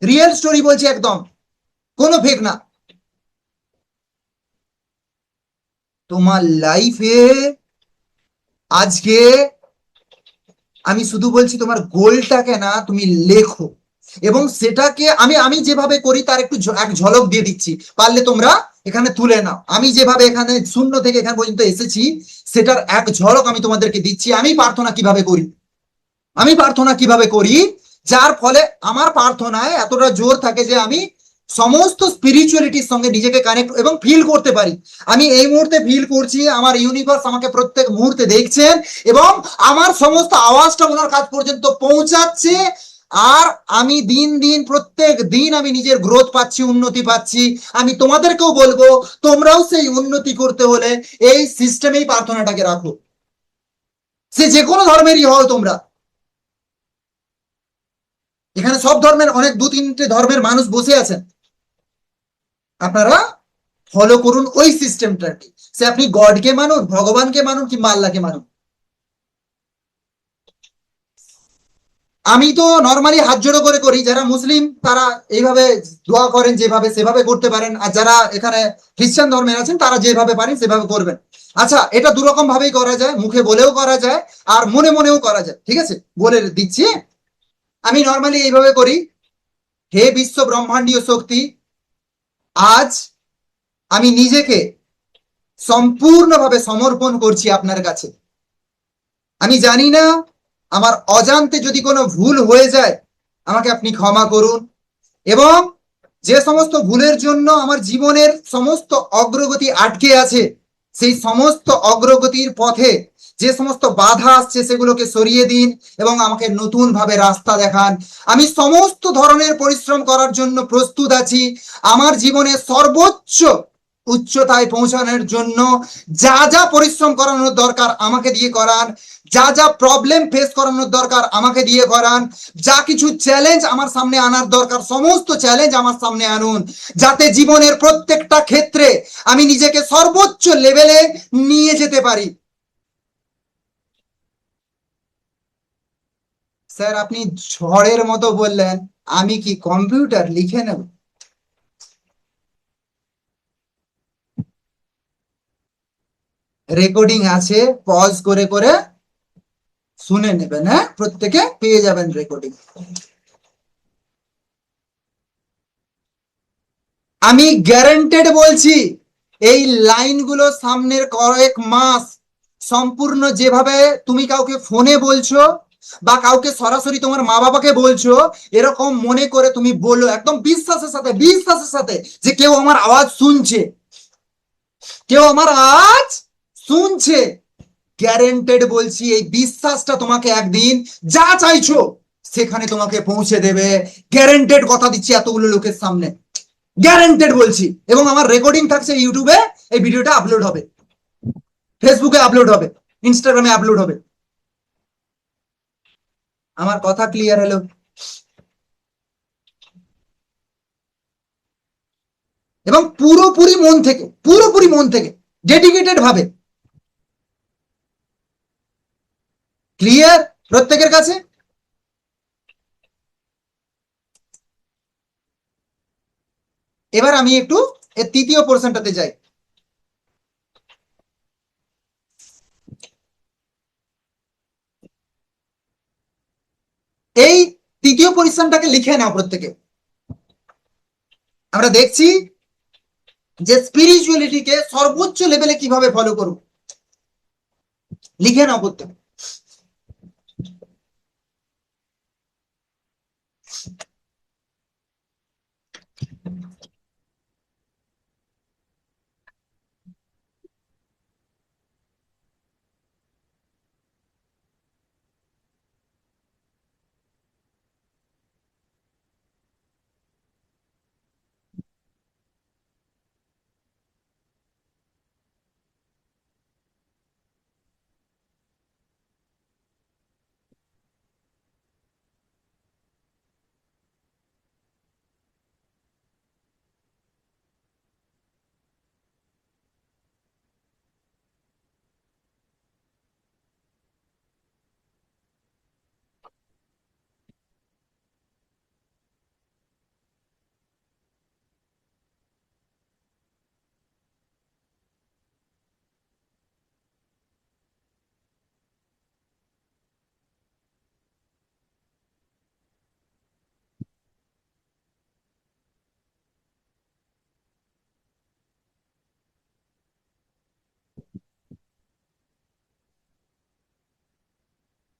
real story বলছি একদম। কোনো ফেক না। তোমার লাইফে আজকে আমি শুধু বলছি তোমার গোলটাকে না তুমি লেখো, এবং সেটাকে আমি আমি যেভাবে করি তার একটু এক ঝলক দিয়ে দিচ্ছি, পারলে তোমরা এখানে তুলে নাও। আমি যেভাবে এখানে শূন্য থেকে এখানে পর্যন্ত এসেছি সেটার এক ঝলক আমি তোমাদেরকে দিচ্ছি। আমি প্রার্থনা কিভাবে করি, আমি প্রার্থনা কিভাবে করি, যার ফলে আমার প্রার্থনায় এতটা জোর থাকে যে আমি সমস্ত স্পিরিচুয়ালিটির সঙ্গে নিজেকে কানেক্ট এবং ফিল করতে পারি। আমি এই মুহূর্তে ফিল করছি আমার ইউনিভার্স আমাকে প্রত্যেক মুহূর্তে দেখছেন, এবং আমার সমস্ত আওয়াজটা ওনার কাছ পর্যন্ত পৌঁছাচ্ছে। আর আমি দিন দিন প্রত্যেক দিন আমি নিজের গ্রোথ পাচ্ছি, উন্নতি পাচ্ছি। আমি তোমাদেরকেও বলবো তোমরাও সেই উন্নতি করতে হলে এই সিস্টেমেই প্রার্থনাটাকে রাখো, সে যে কোনো ধর্মেরই হও তোমরা। এখানে সব ধর্মের অনেক দু তিনটে ধর্মের মানুষ বসে আছেন, আপনারা ফলো করুন ওই সিস্টেমটাকে। সে আপনি গডকে মানুন, ভগবানকে মানুন, কিংবা আল্লাহকে মানুন। আমি তো নর্মালি হাত জোড়ো করে করি, যারা মুসলিম তারা এইভাবে দোয়া করেন যেভাবে সেভাবে করতে পারেন, আর যারা এখানে খ্রিস্টান ধর্মের আছেন তারা যেভাবে পারেন সেভাবে করবেন। আচ্ছা, এটা দুরকম ভাবেই করা যায়, মুখে বলেও করা যায় আর মনে মনেও করা যায়, ঠিক আছে? বলে দিচ্ছি। আমি নর্মালি এইভাবে করি: হে বিশ্ব ব্রহ্মাণ্ডীয় শক্তি, আজ আমি নিজেকে সম্পূর্ণভাবে সমর্পণ করছি আপনার কাছে। আমি জানি না, আমার অজান্তে যদি কোনো ভুল হয়ে যায় আমাকে আপনি ক্ষমা করুন, এবং যে সমস্ত ভুলের জন্য আমার জীবনের সমস্ত অগ্রগতি আটকে আছে সেই সমস্ত অগ্রগতির পথে যে সমস্ত বাধা আসছে সেগুলোকে সরিয়ে দিন এবং আমাকে নতুন ভাবে রাস্তা দেখান। আমি সমস্ত ধরনের পরিশ্রম করার জন্য প্রস্তুত আছি। আমার জীবনে সর্বোচ্চ উচ্চতায় পৌঁছানোর জন্য যা যা পরিশ্রম করানোর দরকার আমাকে দিয়ে করান, যা যা প্রবলেম ফেস করানোর দরকার আমাকে দিয়ে করান, যা কিছু চ্যালেঞ্জ আমার সামনে আনার দরকার সমস্ত চ্যালেঞ্জ আমার সামনে আনুন, যাতে জীবনের প্রত্যেকটা ক্ষেত্রে আমি নিজেকে সর্বোচ্চ লেভেলে নিয়ে যেতে পারি। স্যার, আপনি ঝড়ের মতো বললেন, আমি কি কম্পিউটার লিখে নেব? রেকর্ডিং আছে, পজ করে করে শুনে নেবেন, হ্যাঁ, প্রত্যেকে পেয়ে যাবেন রেকর্ডিং। আমি গ্যারান্টেড বলছি, এই লাইনগুলো সামনের কয়েক মাস সম্পূর্ণ যেভাবে তুমি কাউকে ফোনে বলছো বা কাউকে সরাসরি তোমার মা বাবাকে বলছো, এরকম মনে করে তুমি বলো একদম বিশ্বাসের সাথে, বিশ্বাসের সাথে, যে কেউ আমার আওয়াজ শুনছে, কেউ আমার আওয়াজ শুনছে। গ্যারেন্টেড বলছি, এই বিশ্বাসটা তোমাকে একদিন যা চাইছো সেখানে তোমাকে পৌঁছে দেবে। গ্যারেন্টেড কথা দিচ্ছি এতগুলো লোকের সামনে, গ্যারেন্টেড বলছি। এবং আমার রেকর্ডিং থাকছে ইউটিউবে, এই ভিডিওটা আপলোড হবে, ফেসবুকে আপলোড হবে, ইনস্টাগ্রামে আপলোড হবে। আমার কথা ক্লিয়ার হলো? এবং পুরোপুরি মন থেকে, পুরোপুরি মন থেকে, ডেডিকেটেড ভাবে। ক্লিয়ার প্রত্যেকের কাছে? এবার আমি একটু এর তৃতীয় পোর্শনটাতে যাই। এই তৃতীয় পরিশ্রমটাকে লিখে নাও প্রত্যেকে। আমরা দেখছি যে স্পিরিচুয়ালিটিকে সর্বোচ্চ লেভেলে কিভাবে ফলো করব, লিখে নাও প্রত্যেকে।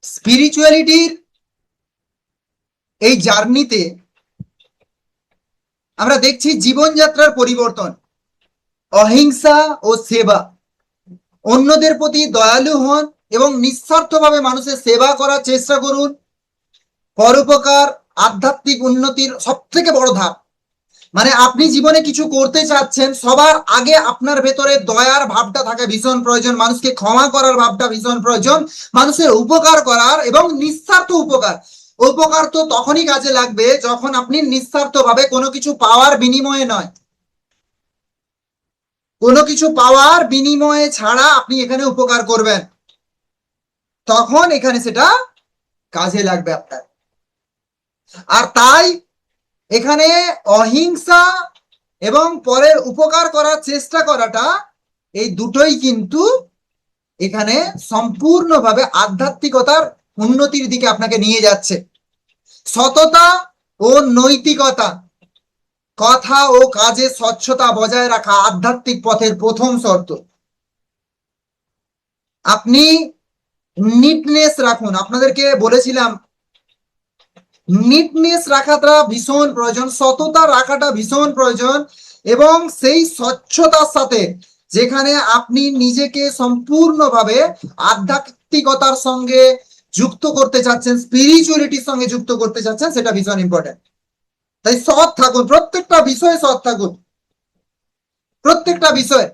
স্পিরিচুয়ালিটির এই জার্নিতে আমরা দেখছি জীবনযাত্রার পরিবর্তন, অহিংসা ও সেবা, অন্যদের প্রতি দয়ালু হন এবং নিঃস্বার্থভাবে মানুষের সেবা করার চেষ্টা করুন। পরোপকার আধ্যাত্মিক উন্নতির সব থেকে বড় ধাপ। মানে আপনি জীবনে কিছু করতে চাচ্ছেন, সবার আগে আপনার ভেতরে দয়ার ভাবটা থাকা ভীষণ প্রয়োজন, মানুষকে ক্ষমা করার ভাবটা ভীষণ প্রয়োজন, মানুষের উপকার করার এবং নিঃস্বার্থ উপকার। উপকার তো তখনই কাজে লাগবে যখন আপনি নিঃস্বার্থভাবে কোনো কিছু পাওয়ার বিনিময়ে নয়, কোনো কিছু পাওয়ার বিনিময়ে ছাড়া আপনি এখানে উপকার করবেন, তখন এখানে সেটা কাজে লাগবে আপনার। আর তাই এখানে অহিংসা এবং পরের উপকার করার চেষ্টা করাটা, এই দুটোই কিন্তু এখানে সম্পূর্ণভাবে আধ্যাত্মিকতার উন্নতির দিকে আপনাকে নিয়ে যাচ্ছে। সততা ও নৈতিকতা, কথা ও কাজে স্বচ্ছতা বজায় রাখা আধ্যাত্মিক পথের প্রথম শর্ত। আপনি নিটনেস রাখুন, আপনাদেরকে বলেছিলাম নিটনেস রাখাটা ভীষণ প্রয়োজন, সততা রাখাটা ভীষণ প্রয়োজন, এবং সেই স্বচ্ছতার সাথে যেখানে আপনি নিজেকে সম্পূর্ণভাবে আধ্যাত্মিকতার সঙ্গে যুক্ত করতে চাচ্ছেন, স্পিরিচুয়ালিটির সঙ্গে যুক্ত করতে চাচ্ছেন, সেটা ভীষণ ইম্পর্টেন্ট। তাই সৎ থাকুন, প্রত্যেকটা বিষয়ে সৎ থাকুন, প্রত্যেকটা বিষয়ে।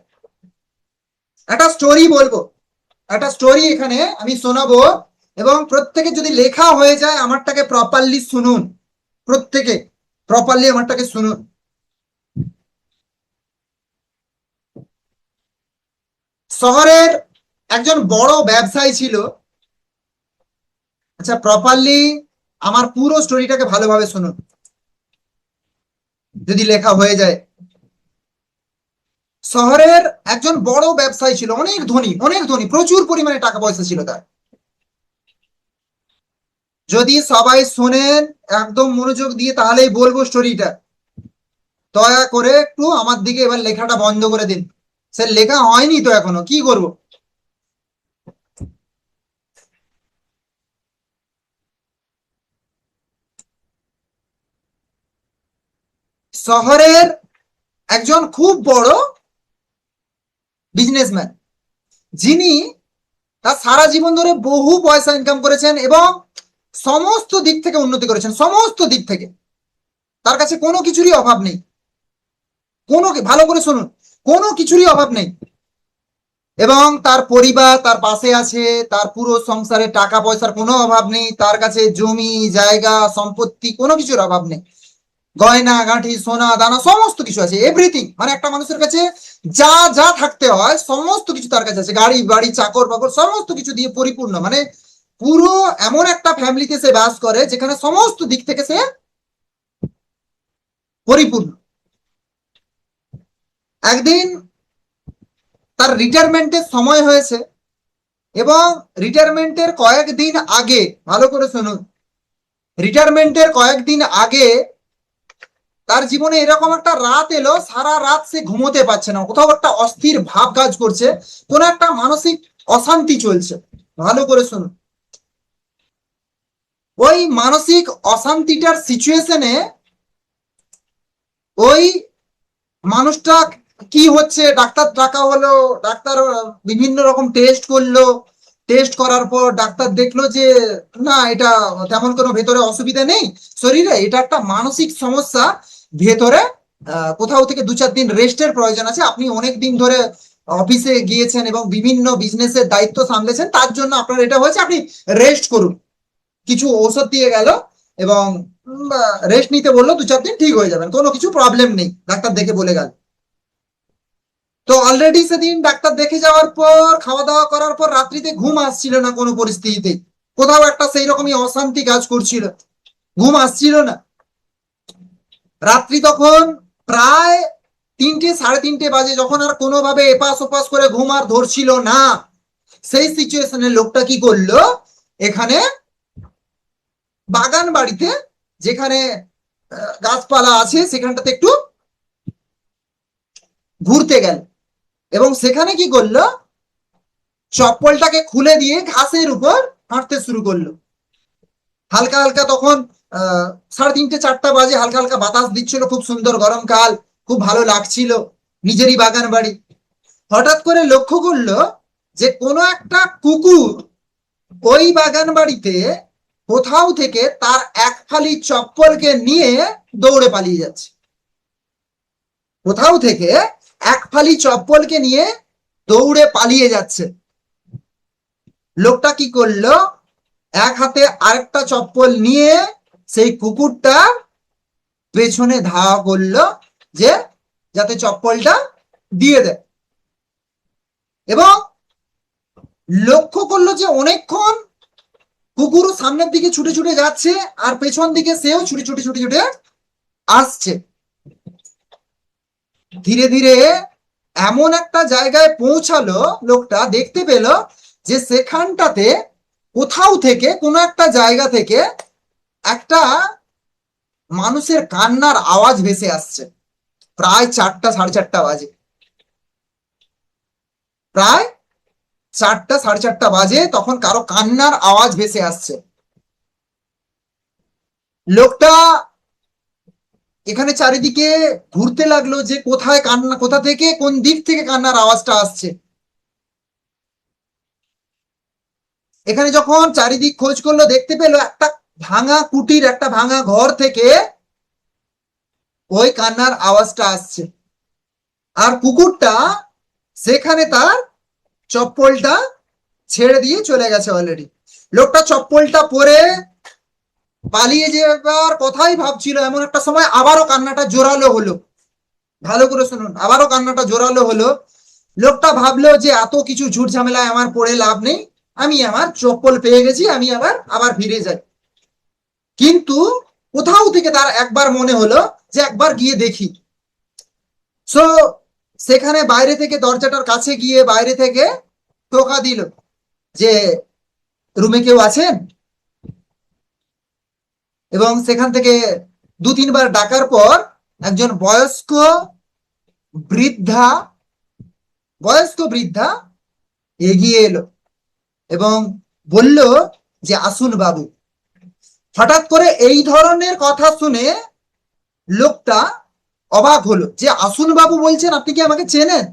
একটা স্টোরি বলবো, একটা স্টোরি এখানে আমি শোনাবো, এবং প্রত্যেকে যদি লেখা হয়ে যায় আমারটাকে প্রপারলি শুনুন, প্রত্যেকে প্রপারলি আমারটাকে শুনুন। শহরের একজন বড় ব্যবসায়ী ছিল। আচ্ছা, প্রপারলি আমার পুরো স্টোরিটাকে ভালোভাবে শুনুন, যদি লেখা হয়ে যায়। শহরের একজন বড় ব্যবসায়ী ছিল, অনেক ধনী, অনেক ধনী, প্রচুর পরিমাণে টাকা পয়সা ছিল তার। যদি সবাই শোনেন একদম মনোযোগ দিয়ে, তাহলেই বলবো স্টোরিটা। দয়া করে একটু আমার দিকে এবার লেখাটা বন্ধ করে দিন। সে লেখা হয়নি তো এখনো, কি করব। শহরের একজন খুব বড় বিজনেসম্যান, যিনি তার সারা জীবন ধরে বহু পয়সা ইনকাম করেছেন এবং সমস্ত দিক থেকে উন্নতি করেছেন, সমস্ত দিক থেকে তার কাছে কোনো কিছুরই অভাব নেই। কোনো, ভালো করে শুনুন, কোনো কিছুরই অভাব নেই, এবং তার পরিবার তার পাশে আছে, তার পুরো সংসারে টাকা পয়সার কোনো অভাব নেই, তার কাছে জমি জায়গা সম্পত্তি কোনো কিছুর অভাব নেই, গয়না গাঁঠি সোনা দানা সমস্ত কিছু আছে, এভরিথিং। মানে একটা মানুষের কাছে যা যা থাকতে হয় সমস্ত কিছু তার কাছে আছে, গাড়ি বাড়ি চাকর বাকর সমস্ত কিছু দিয়ে পরিপূর্ণ। মানে পুরো এমন একটা ফ্যামিলিতে সে বাস করে যেখানে সমস্ত দিক থেকে সে পরিপূর্ণ। একদিন তার রিটায়ারমেন্টের সময় হয়েছে, এবং রিটায়ারমেন্টের কয়েকদিন আগে, ভালো করে শুনুন, রিটায়ারমেন্টের কয়েকদিন আগে তার জীবনে এরকম একটা রাত এলো, সারা রাত সে ঘুমোতে পারছে না, কোথাও একটা অস্থির ভাব কাজ করছে, কোন একটা মানসিক অশান্তি চলছে। ভালো করে শুনুন, ওই মানসিক অশান্তিটার সিচুয়েশনে ওই মানুষটা, কি হচ্ছে, ডাক্তার ডাকা হলো, ডাক্তার বিভিন্ন রকম টেস্ট করলো, টেস্ট করার পর ডাক্তার দেখলো যে না, এটা তেমন কোনো ভেতরে অসুবিধা নেই শরীরে, এটা একটা মানসিক সমস্যা ভেতরে। কোথাও থেকে 2-4 দিন রেস্টের প্রয়োজন আছে, আপনি অনেক দিন ধরে অফিসে গিয়েছেন এবং বিভিন্ন বিজনেসের দায়িত্ব সামলেছেন, তার জন্য আপনার এটা হয়েছে, আপনি রেস্ট করুন। কিছু ঔষধ দিয়ে গেল এবং রেস্ট নিতে বললো, 2-4 দিন ঠিক হয়ে যাবেন, কোনো কিছু প্রবলেম নেই, ডাক্তার দেখে বলে গেল। তো অলরেডি সেদিন ডাক্তার দেখে যাওয়ার পর, খাওয়া দাওয়া করার পর রাত্রিতে ঘুম আসছিল না কোনো পরিস্থিতিতে, কোথাও একটা সেই রকমই অশান্তি কাজ করছিল, ঘুম আসছিল না। রাত্রি তখন প্রায় 3টে 3:30 বাজে, যখন আর কোনোভাবে এপাশ ওপাশ করে ঘুম আর ধরছিল না, সেই সিচুয়েশনে লোকটা কি করলো, এখানে বাগান বাড়িতে যেখানে গাছপালা আছে সেখানটাতে একটু ঘুরতে গেল, এবং সেখানে কি করলো, চপ্পলটাকে খুলে দিয়ে ঘাসের উপর হাঁটতে শুরু করলো। হালকা হালকা তখন 3:30-4টা বাজে, হালকা হালকা বাতাস দিচ্ছিল, খুব সুন্দর গরমকাল, খুব ভালো লাগছিল, নিজেরই বাগান বাড়ি। হঠাৎ করে লক্ষ্য করলো যে কোনো একটা কুকুর ওই বাগান বাড়িতে কোথাও থেকে তার এক ফালি চপ্পলকে নিয়ে দৌড়ে পালিয়ে যাচ্ছে। কোথাও থেকে এক ফালি চপ্পলকে নিয়ে দৌড়ে পালিয়ে যাচ্ছে। লোকটা কি করলো, এক হাতে আরেকটা চপ্পল নিয়ে সেই কুকুরটা পেছনে ধাওয়া করলো, যে যাতে চপ্পলটা দিয়ে দেয়। এবং লক্ষ্য করলো যে অনেকক্ষণ কুকুর সামনের দিকে ছুটে ছুটে যাচ্ছে, আর পেছন দিকে সেও ছুটে ছুটে ছুটে ছুটে আসছে। ধীরে ধীরে এমন একটা জায়গায় পৌঁছালো, লোকটা দেখতে পেল যে সেখানটাতে কোথাও থেকে, কোনো একটা জায়গা থেকে একটা মানুষের কান্নার আওয়াজ ভেসে আসছে। প্রায় 4টা 4:30 বাজে, প্রায় 4টা 4:30 বাজে, তখন কারো কান্নার আওয়াজ ভেসে আসছে। লোকটা এখানে চারিদিকে ঘুরতে লাগলো যে কোথায় কান্না, কোথা থেকে, কোন দিক থেকে কান্নার আওয়াজটা আসছে। এখানে যখন চারিদিক খোঁজ করলো, দেখতে পেলো একটা ভাঙা কুটির, একটা ভাঙা ঘর থেকে ওই কান্নার আওয়াজটা আসছে। আর কুকুরটা সেখানে তার চপ্পলটা ছেড়ে দিয়ে চলে গেছে অলরেডি। লোকটা চপ্পলটা পরে পালিয়ে যাবার কথাই ভাবছিল, এমন একটা সময় আবারও কান্নাটা জোরালো হলো। ভালো করে শুনুন, আবারও কান্নাটা জোরালো হলো। লোকটা ভাবলো যে এত কিছু ঝুট ঝামেলায় আমার পড়ে লাভ নেই, আমি আমার চপ্পল পেয়ে গেছি, আমি আবার আবার ফিরে যাই। কিন্তু কোথাও থেকে তার একবার মনে হলো যে একবার গিয়ে দেখি। সো সেখানে বাইরে থেকে, দরজাটার কাছে গিয়ে বাইরে থেকে টোকা দিল যে রুমে কেউ আছেন। এবং সেখান থেকে 2-3 বার ডাকার পর একজন বৃদ্ধা বয়স্ক বৃদ্ধা এগিয়ে এলো এবং বলল যে আসুন বাবু। হঠাৎ করে এই ধরনের কথা শুনে লোকটা অবাক হলো, যে আসুন বাবু বলছেন, আপনি কি আমাকে চেনেন?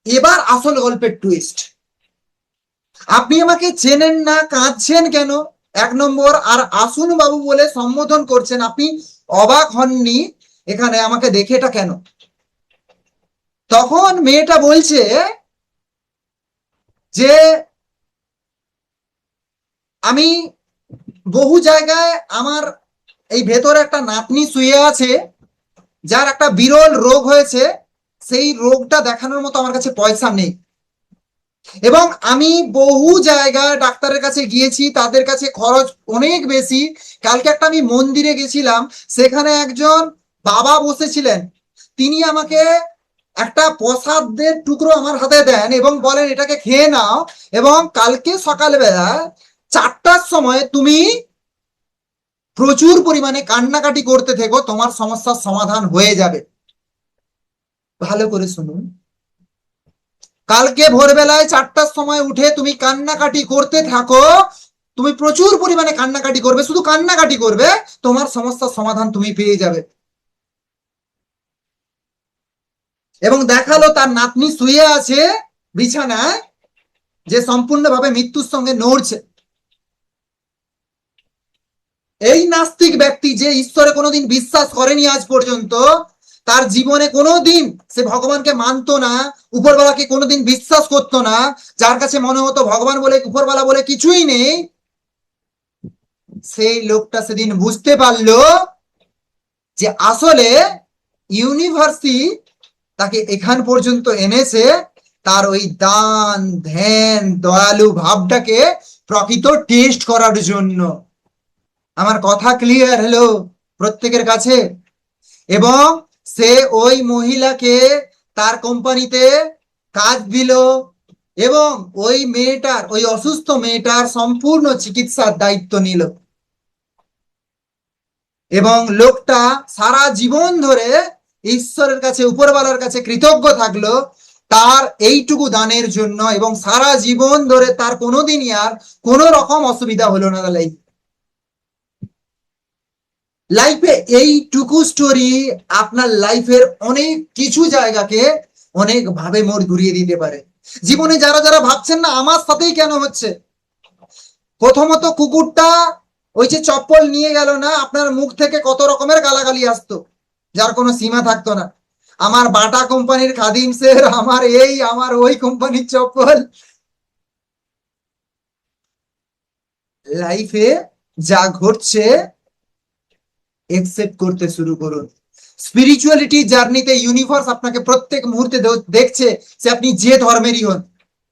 এবার আসল গল্পের টুইস্ট। আপনি আমাকে চেনেন না, কাঁদছেন কেন 1 নম্বর, আর আসুন বাবু বলে সম্বোধন করছেন, আপনি অবাক হননি এখানে আমাকে দেখে এটা কেন? তখন মেয়েটা বলছে যে আমি বহু জায়গায় আমার এই ভেতরে একটা নাতনি শুয়ে আছে, যার একটা বিরল রোগ হয়েছে, সেই রোগটা দেখানোর মতো আমার কাছে পয়সা নেই। এবং আমি বহু জায়গায় ডাক্তারের কাছে গিয়েছি, তাদের কাছে খরচ অনেক বেশি। কালকে একটা আমি মন্দিরে গেছিলাম, সেখানে একজন বাবা বসেছিলেন, তিনি আমাকে একটা প্রসাদের টুকরো আমার হাতে দেন এবং বলেন এটাকে খেয়ে নাও, এবং কালকে সকালবেলা 4টার সময় তুমি প্রচুর পরিমাণে কান্নাকাটি করতে থেকো, তোমার সমস্যার সমাধান হয়ে যাবে। ভালো করে শুনুন, কালকে ভোরবেলায় 4টার সময় উঠে তুমি কান্নাকাটি করতে থাকো, তুমি প্রচুর পরিমাণে কান্নাকাটি করবে, শুধু কান্নাকাটি করবে, তোমার সমস্যার সমাধান তুমি পেয়ে যাবে। এবং দেখালো তার নাতনি শুয়ে আছে বিছানায়, যে সম্পূর্ণভাবে মৃত্যুর সঙ্গে নড়ছে। এই নাস্তিক ব্যক্তি, যে ঈশ্বরে কোনোদিন বিশ্বাস করেনি আজ পর্যন্ত, তার জীবনে কোনোদিন সে ভগবানকে মানতো না, উপরওয়ালাকে কোনোদিন বিশ্বাস করতো না, যার কাছে মনে হতো ভগবান বলে, উপরওয়ালা বলে কিছুই নেই, সেই লোকটা সেদিন বুঝতে পারলো যে আসলে ইউনিভার্সিটি তাকে এখান পর্যন্ত এনেছে তার ওই দান ধ্যান দয়ালু ভাবটাকে প্রকৃত টেস্ট করার জন্য। আমার কথা ক্লিয়ার হলো প্রত্যেকের কাছে? এবং সে ওই মহিলাকে তার কোম্পানিতে কাজ দিল, এবং ওই মেয়েটার, ওই অসুস্থ মেয়েটার সম্পূর্ণ চিকিৎসার দায়িত্ব নিল। এবং লোকটা সারা জীবন ধরে ঈশ্বরের কাছে, উপরওয়ালার কাছে কৃতজ্ঞ থাকলো তার এইটুকু দানের জন্য, এবং সারা জীবন ধরে তার কোনোদিনই আর কোনো রকম অসুবিধা হলো না লাইফ লাইফে এইটুকু স্টোরি আপনার লাইফের অনেক কিছু জায়গাকে অনেক ভাবে মোড় ঘুরিয়ে দিতে পারে। জীবনে যারা যারা ভাবছেন না আমার সাথেই কেন হচ্ছে, প্রথমত কুকুরটা ওই যে চপ্পল নিয়ে গেল না, আপনার মুখ থেকে কত রকমের গালাগালি আসতো যার কোনো সীমা থাকতো না। আমার বাটা কোম্পানির খাদিমসের, আমার এই আমার ওই কোম্পানির চপ্পল। লাইফে যা ঘটছে একসেপ্ট করতে শুরু করুন। স্পিরিচুয়ালিটি জার্নিতে ইউনিভার্স আপনাকে প্রত্যেক মুহূর্তে দেখছে যে আপনি যে ধর্মেরই হন,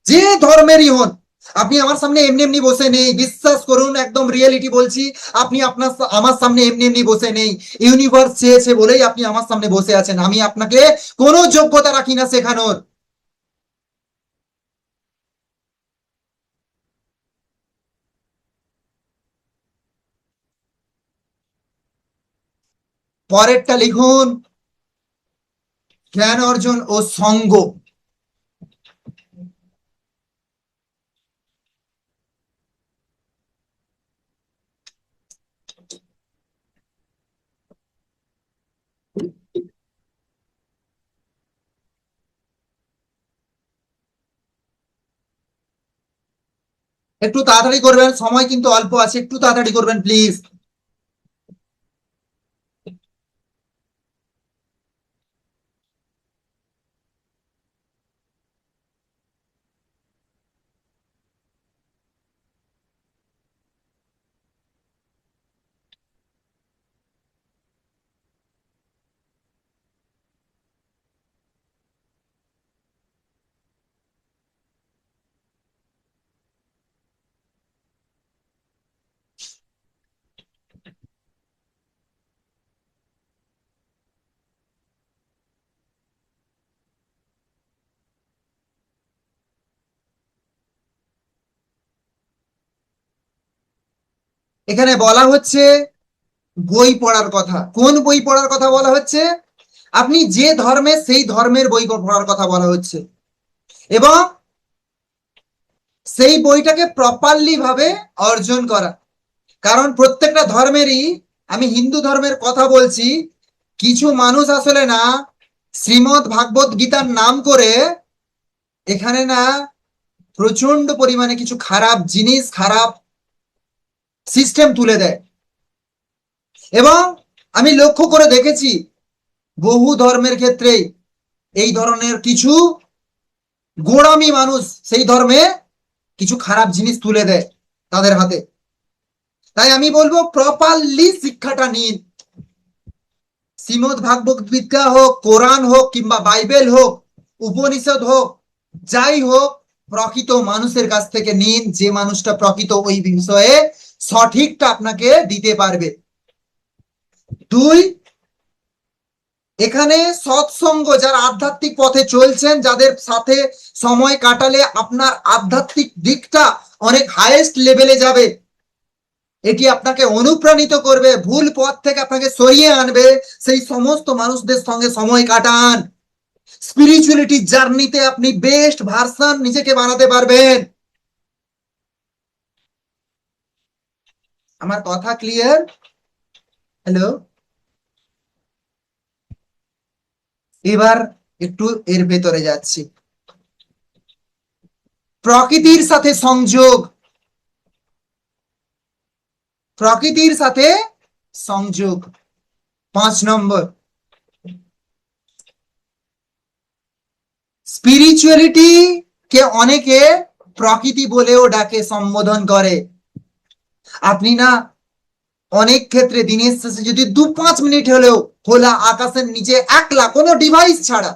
যে ধর্মেরই হন, আপনি আমার সামনে এমনি এমনি বসে নেই, বিশ্বাস করুন একদম রিয়েলিটি বলছি। আপনি আপনার আমার সামনে এমনি এমনি বসে নেই, ইউনিভার্স চেয়েছে বলেই আপনি আমার সামনে বসে আছেন। আমি আপনাকে কোনো যোগ্যতা রাখি না শেখানোর। পরেরটা লিখুন, জ্ঞান অর্জন ও সঙ্গ। একটু তাড়াতাড়ি করবেন, সময় কিন্তু অল্প আছে, একটু তাড়াতাড়ি করবেন প্লিজ। এখানে বলা হচ্ছে বই পড়ার কথা। কোন বই পড়ার কথা বলা হচ্ছে? আপনি যে ধর্মে সেই ধর্মের বই পড়ার কথা বলা হচ্ছে, এবং সেই বইটাকে প্রপারলি ভাবে অর্জন করা। কারণ প্রত্যেকটা ধর্মেরই, আমি হিন্দু ধর্মের কথা বলছি, কিছু মানুষ আসলে না শ্রীমদ ভাগবত গীতার নাম করে এখানে না প্রচন্ড পরিমাণে কিছু খারাপ জিনিস, খারাপ সিস্টেম তুলে দেয়। এবং আমি লক্ষ্য করে দেখেছি বহু ধর্মের ক্ষেত্রেই এই ধরনের কিছু গোঁড়ামি মানুষ সেই ধর্মে কিছু খারাপ জিনিস তুলে দেয় তাদের হাতে। তাই আমি বলবো প্রপারলি শিক্ষাটা নিন। শ্রীমদ ভাগবত গীতা হোক, কোরআন হোক, কিংবা বাইবেল হোক, উপনিষদ হোক, যাই হোক, প্রকৃত মানুষের কাছ থেকে নিন, যে মানুষটা প্রকৃত ওই বিষয়ে সঠিকটা আপনাকে দিতে পারবে। দুই, এখানে সৎসঙ্গ, যারা আধ্যাত্মিক পথে চলছেন, যাদের সাথে সময় কাটালে আপনার আধ্যাত্মিক দিকটা অনেক হাইয়েস্ট লেভেলে যাবে, এটি আপনাকে অনুপ্রাণিত করবে, ভুল পথ থেকে আপনাকে সরিয়ে আনবে, সেই সমস্ত মানুষদের সঙ্গে সময় কাটান। স্পিরিচুয়ালিটি জার্নিতে আপনি বেস্ট ভার্সন নিজেকে বানাতে পারবেন। আমার কথা ক্লিয়ার? হ্যালো? এবার একটু এর ভেতরে যাচ্ছি। প্রকৃতির সাথে সংযোগ, প্রকৃতির সাথে সংযোগ 5 নম্বর। স্পিরিচুয়ালিটি কে অনেকে প্রকৃতি বলেও ডাকে, সম্বোধন করে। আপনি না অনেক ক্ষেত্রে দিনের শেষে যদি 2-5 মিনিট হলেও খোলা আকাশের নিচে একলা, কোনো ডিভাইস ছাড়া,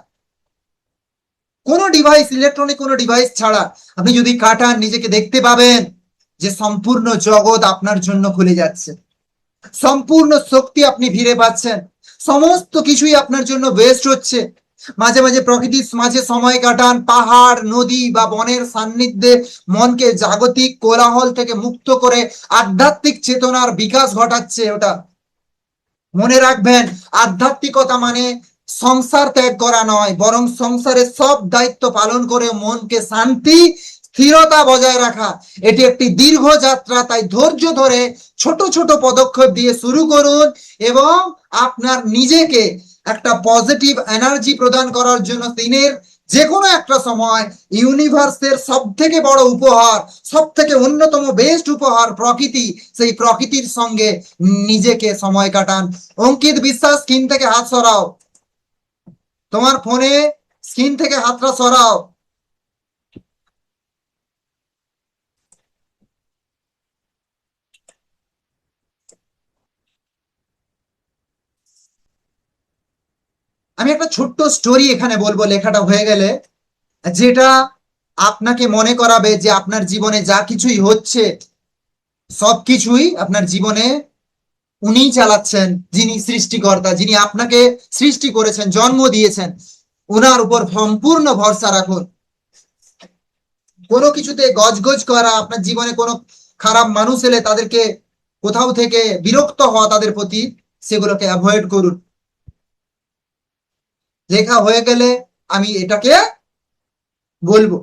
কোনো ডিভাইস, ইলেকট্রনিক কোনো ডিভাইস ছাড়া আপনি যদি কাটান, নিজেকে দেখতে পাবেন যে সম্পূর্ণ জগৎ আপনার জন্য খুলে যাচ্ছে, সম্পূর্ণ শক্তি আপনি ফিরে পাচ্ছেন, সমস্ত কিছুই আপনার জন্য বেস্ট হচ্ছে। মাঝে মাঝে প্রকৃতির মাঝে সময় কাটান, পাহাড়, নদী বা বনের সান্নিধ্যে মনকে জাগতিক কোলাহল থেকে মুক্ত করে আধ্যাত্মিক চেতনার বিকাশ ঘটাচ্ছে ওটা। মনে রাখবেন, আধ্যাত্মিকতা মানে সংসার ত্যাগ করা নয়, বরং সংসারের সব দায়িত্ব পালন করে মনকে শান্তি স্থিরতা বজায় রাখা। এটি একটি দীর্ঘ যাত্রা, তাই ধৈর্য ধরে ছোট ছোট পদক্ষেপ দিয়ে শুরু করুন এবং আপনার নিজেকে একটা পজিটিভ এনার্জি প্রদান করার জন্য দিনের যে কোনো একটা সময় ইউনিভার্সের সব থেকে বড় উপহার, সব থেকে অন্যতম বেস্ট উপহার প্রকৃতি, সেই প্রকৃতির সঙ্গে নিজেকে সময় কাটান। অঙ্কিত বিশ্বাস, স্ক্রিন থেকে হাত সরাও, তোমার ফোনে স্ক্রিন থেকে হাতটা সরাও। আমি একটা ছোট্ট স্টোরি এখানে বলবো লেখাটা হয়ে গেলে, যেটা আপনাকে মনে করাবে যে আপনার জীবনে যা কিছুই হচ্ছে সবকিছুই আপনার জীবনে উনিই চালাচ্ছেন, যিনি সৃষ্টিকর্তা, যিনি আপনাকে সৃষ্টি করেছেন, জন্ম দিয়েছেন, ওনার উপর সম্পূর্ণ ভরসা রাখুন। কোনো কিছুতে গজগজ করা, আপনার জীবনে কোনো খারাপ মানুষ এলে তাদেরকে কোথাও থেকে বিরক্ত হওয়া তাদের প্রতি, সেগুলোকে অ্যাভয়েড করুন। লেখা হয়ে গেলে আমি এটাকে বলবো।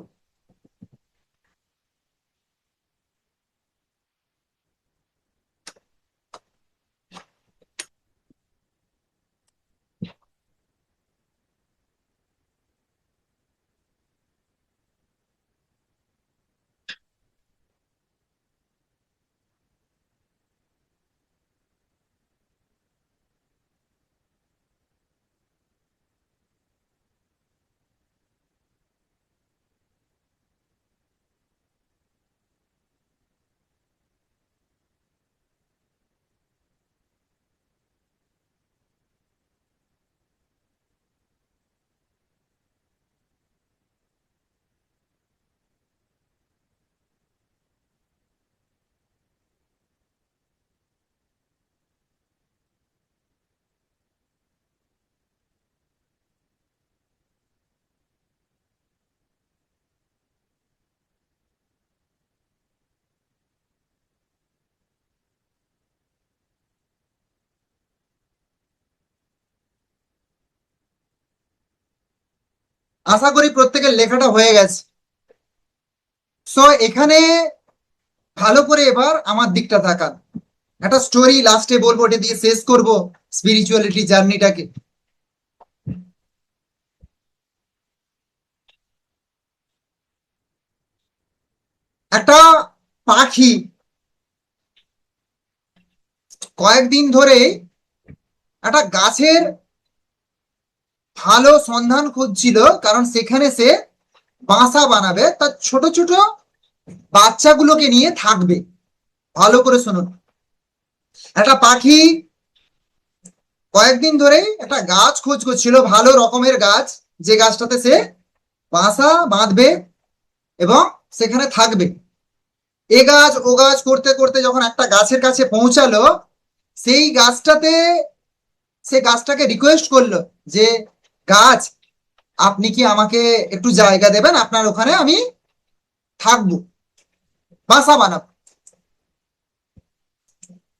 আশা করি প্রত্যেকের লেখাটা হয়ে গেছে। সো এখানে ভালো করে এবার আমার দিকটা তাকান। একটা স্টোরি লাস্টে বলবো, ওটা দিয়ে শেষ করব স্পিরিচুয়ালিটি জার্নিটাকে। একটা পাখি কয়েকদিন ধরে একটা গাছের ভালো সন্ধান খুঁজছিল, কারণ সেখানে সে বাসা বানাবে, তার ছোট ছোট বাচ্চাগুলোকে নিয়ে থাকবে। ভালো করে শুনুন, একটা পাখি কয়েকদিন ধরেই একটা গাছ খোঁজ করছিল, ভালো রকমের গাছ, যে গাছটাতে সে বাসা বাঁধবে এবং সেখানে থাকবে। এ গাছ ও গাছ করতে করতে যখন একটা গাছের কাছে পৌঁছালো, সেই গাছটাতে সে গাছটাকে রিকোয়েস্ট করলো যে গাছ, আপনি কি আমাকে একটু জায়গা দেবেন, আপনার ওখানে আমি থাকবো, বাসা বানাবো।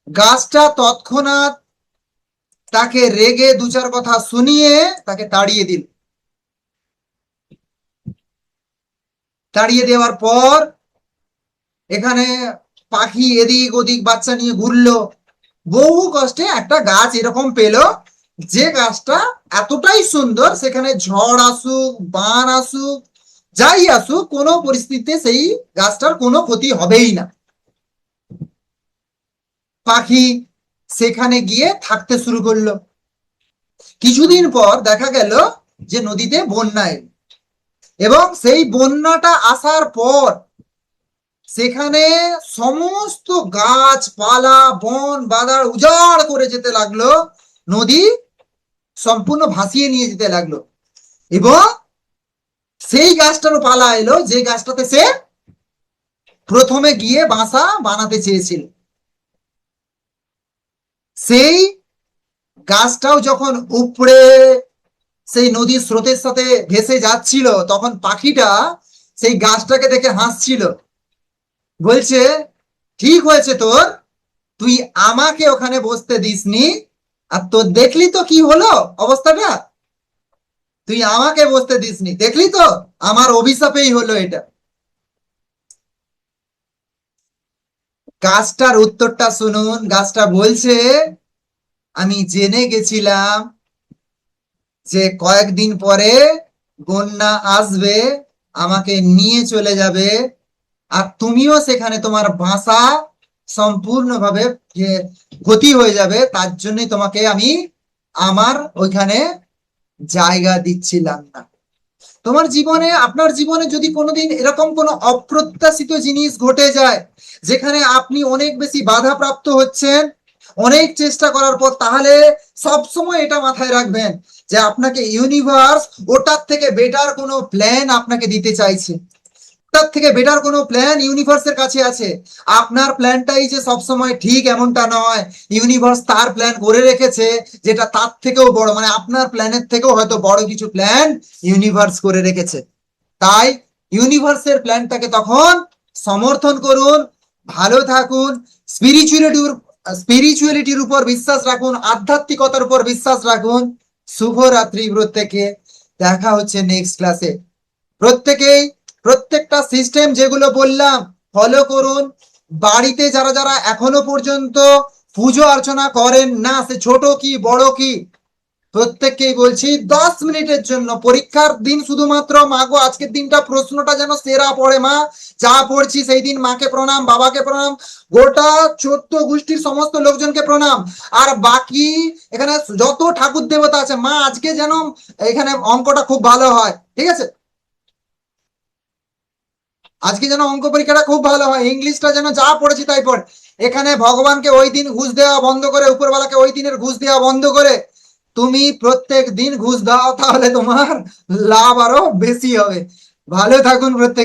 গাছটা তৎক্ষণাৎ তাকে রেগে দু চার কথা শুনিয়ে তাকে তাড়িয়ে দিল। তাড়িয়ে দেওয়ার পর এখানে পাখি এদিক ওদিক বাচ্চা নিয়ে ঘুরলো, বহু কষ্টে একটা গাছ এরকম পেলো, যে গাছটা এতটাই সুন্দর, সেখানে ঝড় আসুক, বান আসুক, যাই আসুক, কোনো পরিস্থিতিতে সেই গাছটার কোনো ক্ষতি হবেই না। পাখি সেখানে গিয়ে থাকতে শুরু করলো। কিছুদিন পর দেখা গেল যে নদীতে বন্যা এলো, এবং সেই বন্যাটা আসার পর সেখানে সমস্ত গাছপালা বন বাদার উজাড় করে যেতে লাগলো, নদী সম্পূর্ণ ভাসিয়ে নিয়ে যেতে লাগলো। এবং সেই গাছটারও পালা এলো যে গাছটাতে সে প্রথমে গিয়ে বাসা বানাতে চেয়েছিল। সেই গাছটাও যখন উপড়ে সেই নদীর স্রোতের সাথে ভেসে যাচ্ছিল, তখন পাখিটা সেই গাছটাকে দেখে হাসছিল, বলছে ঠিক হয়েছে তোর, তুই আমাকে ওখানে বসতে দিসনি, আর তোর দেখলি তো কি হলো অবস্থাটা। তুই আমাকে বসতে দিসনি, দেখলি তো, আমার অভিশাপেই হলো এটা। গাছটার উত্তরটা শুনুন, গাছটা বলছে, আমি জেনে গেছিলাম যে কয়েকদিন পরে বন্যা আসবে, আমাকে নিয়ে চলে যাবে, আর তুমিও সেখানে তোমার বাসা সম্পূর্ণভাবে যে ক্ষতি হয়ে যাবে, তার জন্যই তোমাকে আমি আমার ওইখানে জায়গা দিচ্ছিলাম না। তোমার জীবনে, আপনার জীবনে যদি কোনোদিন এরকম কোনো অপ্রত্যাশিত জিনিস ঘটে যায়, যেখানে আপনি অনেক বেশি বাধাপ্রাপ্ত হচ্ছেন অনেক চেষ্টা করার পর, তাহলে সব সময় এটা মাথায় রাখবেন যে আপনাকে ইউনিভার্স ওটার থেকে বেটার কোনো প্ল্যান আপনাকে দিতে চাইছে। তার থেকে বেটার কোনো প্ল্যান ইউনিভার্সের কাছে আছে। আপনার প্ল্যানটাই যে সবসময় ঠিক এমনটা নয়, ইউনিভার্স তার প্ল্যান করে রেখেছে যেটা তার থেকেও বড়, মানে আপনার প্ল্যানের থেকেও হয়তো বড় কিছু প্ল্যান ইউনিভার্স করে রেখেছে। তাই ইউনিভার্সের প্ল্যানটাকে তখন সমর্থন করুন, ভালো থাকুন, স্পিরিচুয়ালিটির স্পিরিচুয়ালিটির উপর বিশ্বাস রাখুন, আধ্যাত্মিকতার উপর বিশ্বাস রাখুন। শুভরাত্রি প্রত্যেকে, দেখা হচ্ছে নেক্সট ক্লাসে। প্রত্যেকেই প্রত্যেকটা সিস্টেম যেগুলো বললাম ফলো করুন। বাড়িতে যারা যারা এখনো পর্যন্ত পুজো অর্চনা করেন না, সে ছোট কি বড় কি, প্রত্যেককেই বলছি 10 মিনিটের জন্য পরীক্ষার দিন শুধুমাত্র মা গো আজকের দিনটা প্রশ্নটা যেন সেরা পড়ে, মা যা পড়ছি সেই দিন মাকে প্রণাম, বাবাকে প্রণাম, গোটা 14 গোষ্ঠীর সমস্ত লোকজনকে প্রণাম। আর বাকি এখানে যত ঠাকুর দেবতা আছে, মা আজকে যেন এখানে অঙ্কটা খুব ভালো হয়, ঠিক আছে? আজকে যেন অঙ্ক পরীক্ষাটা খুব ভালো হয়, ইংলিশটা যেন যা পড়েছি তাই পড়ে। এখানে ভগবানকে ওই দিন ঘুষ দেওয়া বন্ধ করে, উপরওয়ালাকে ওই দিনের ঘুষ দেওয়া বন্ধ করে তুমি প্রত্যেক দিন ঘুষ দাও, তাহলে তোমার লাভ আরো বেশি হবে। ভালো থাকুন প্রত্যেকে।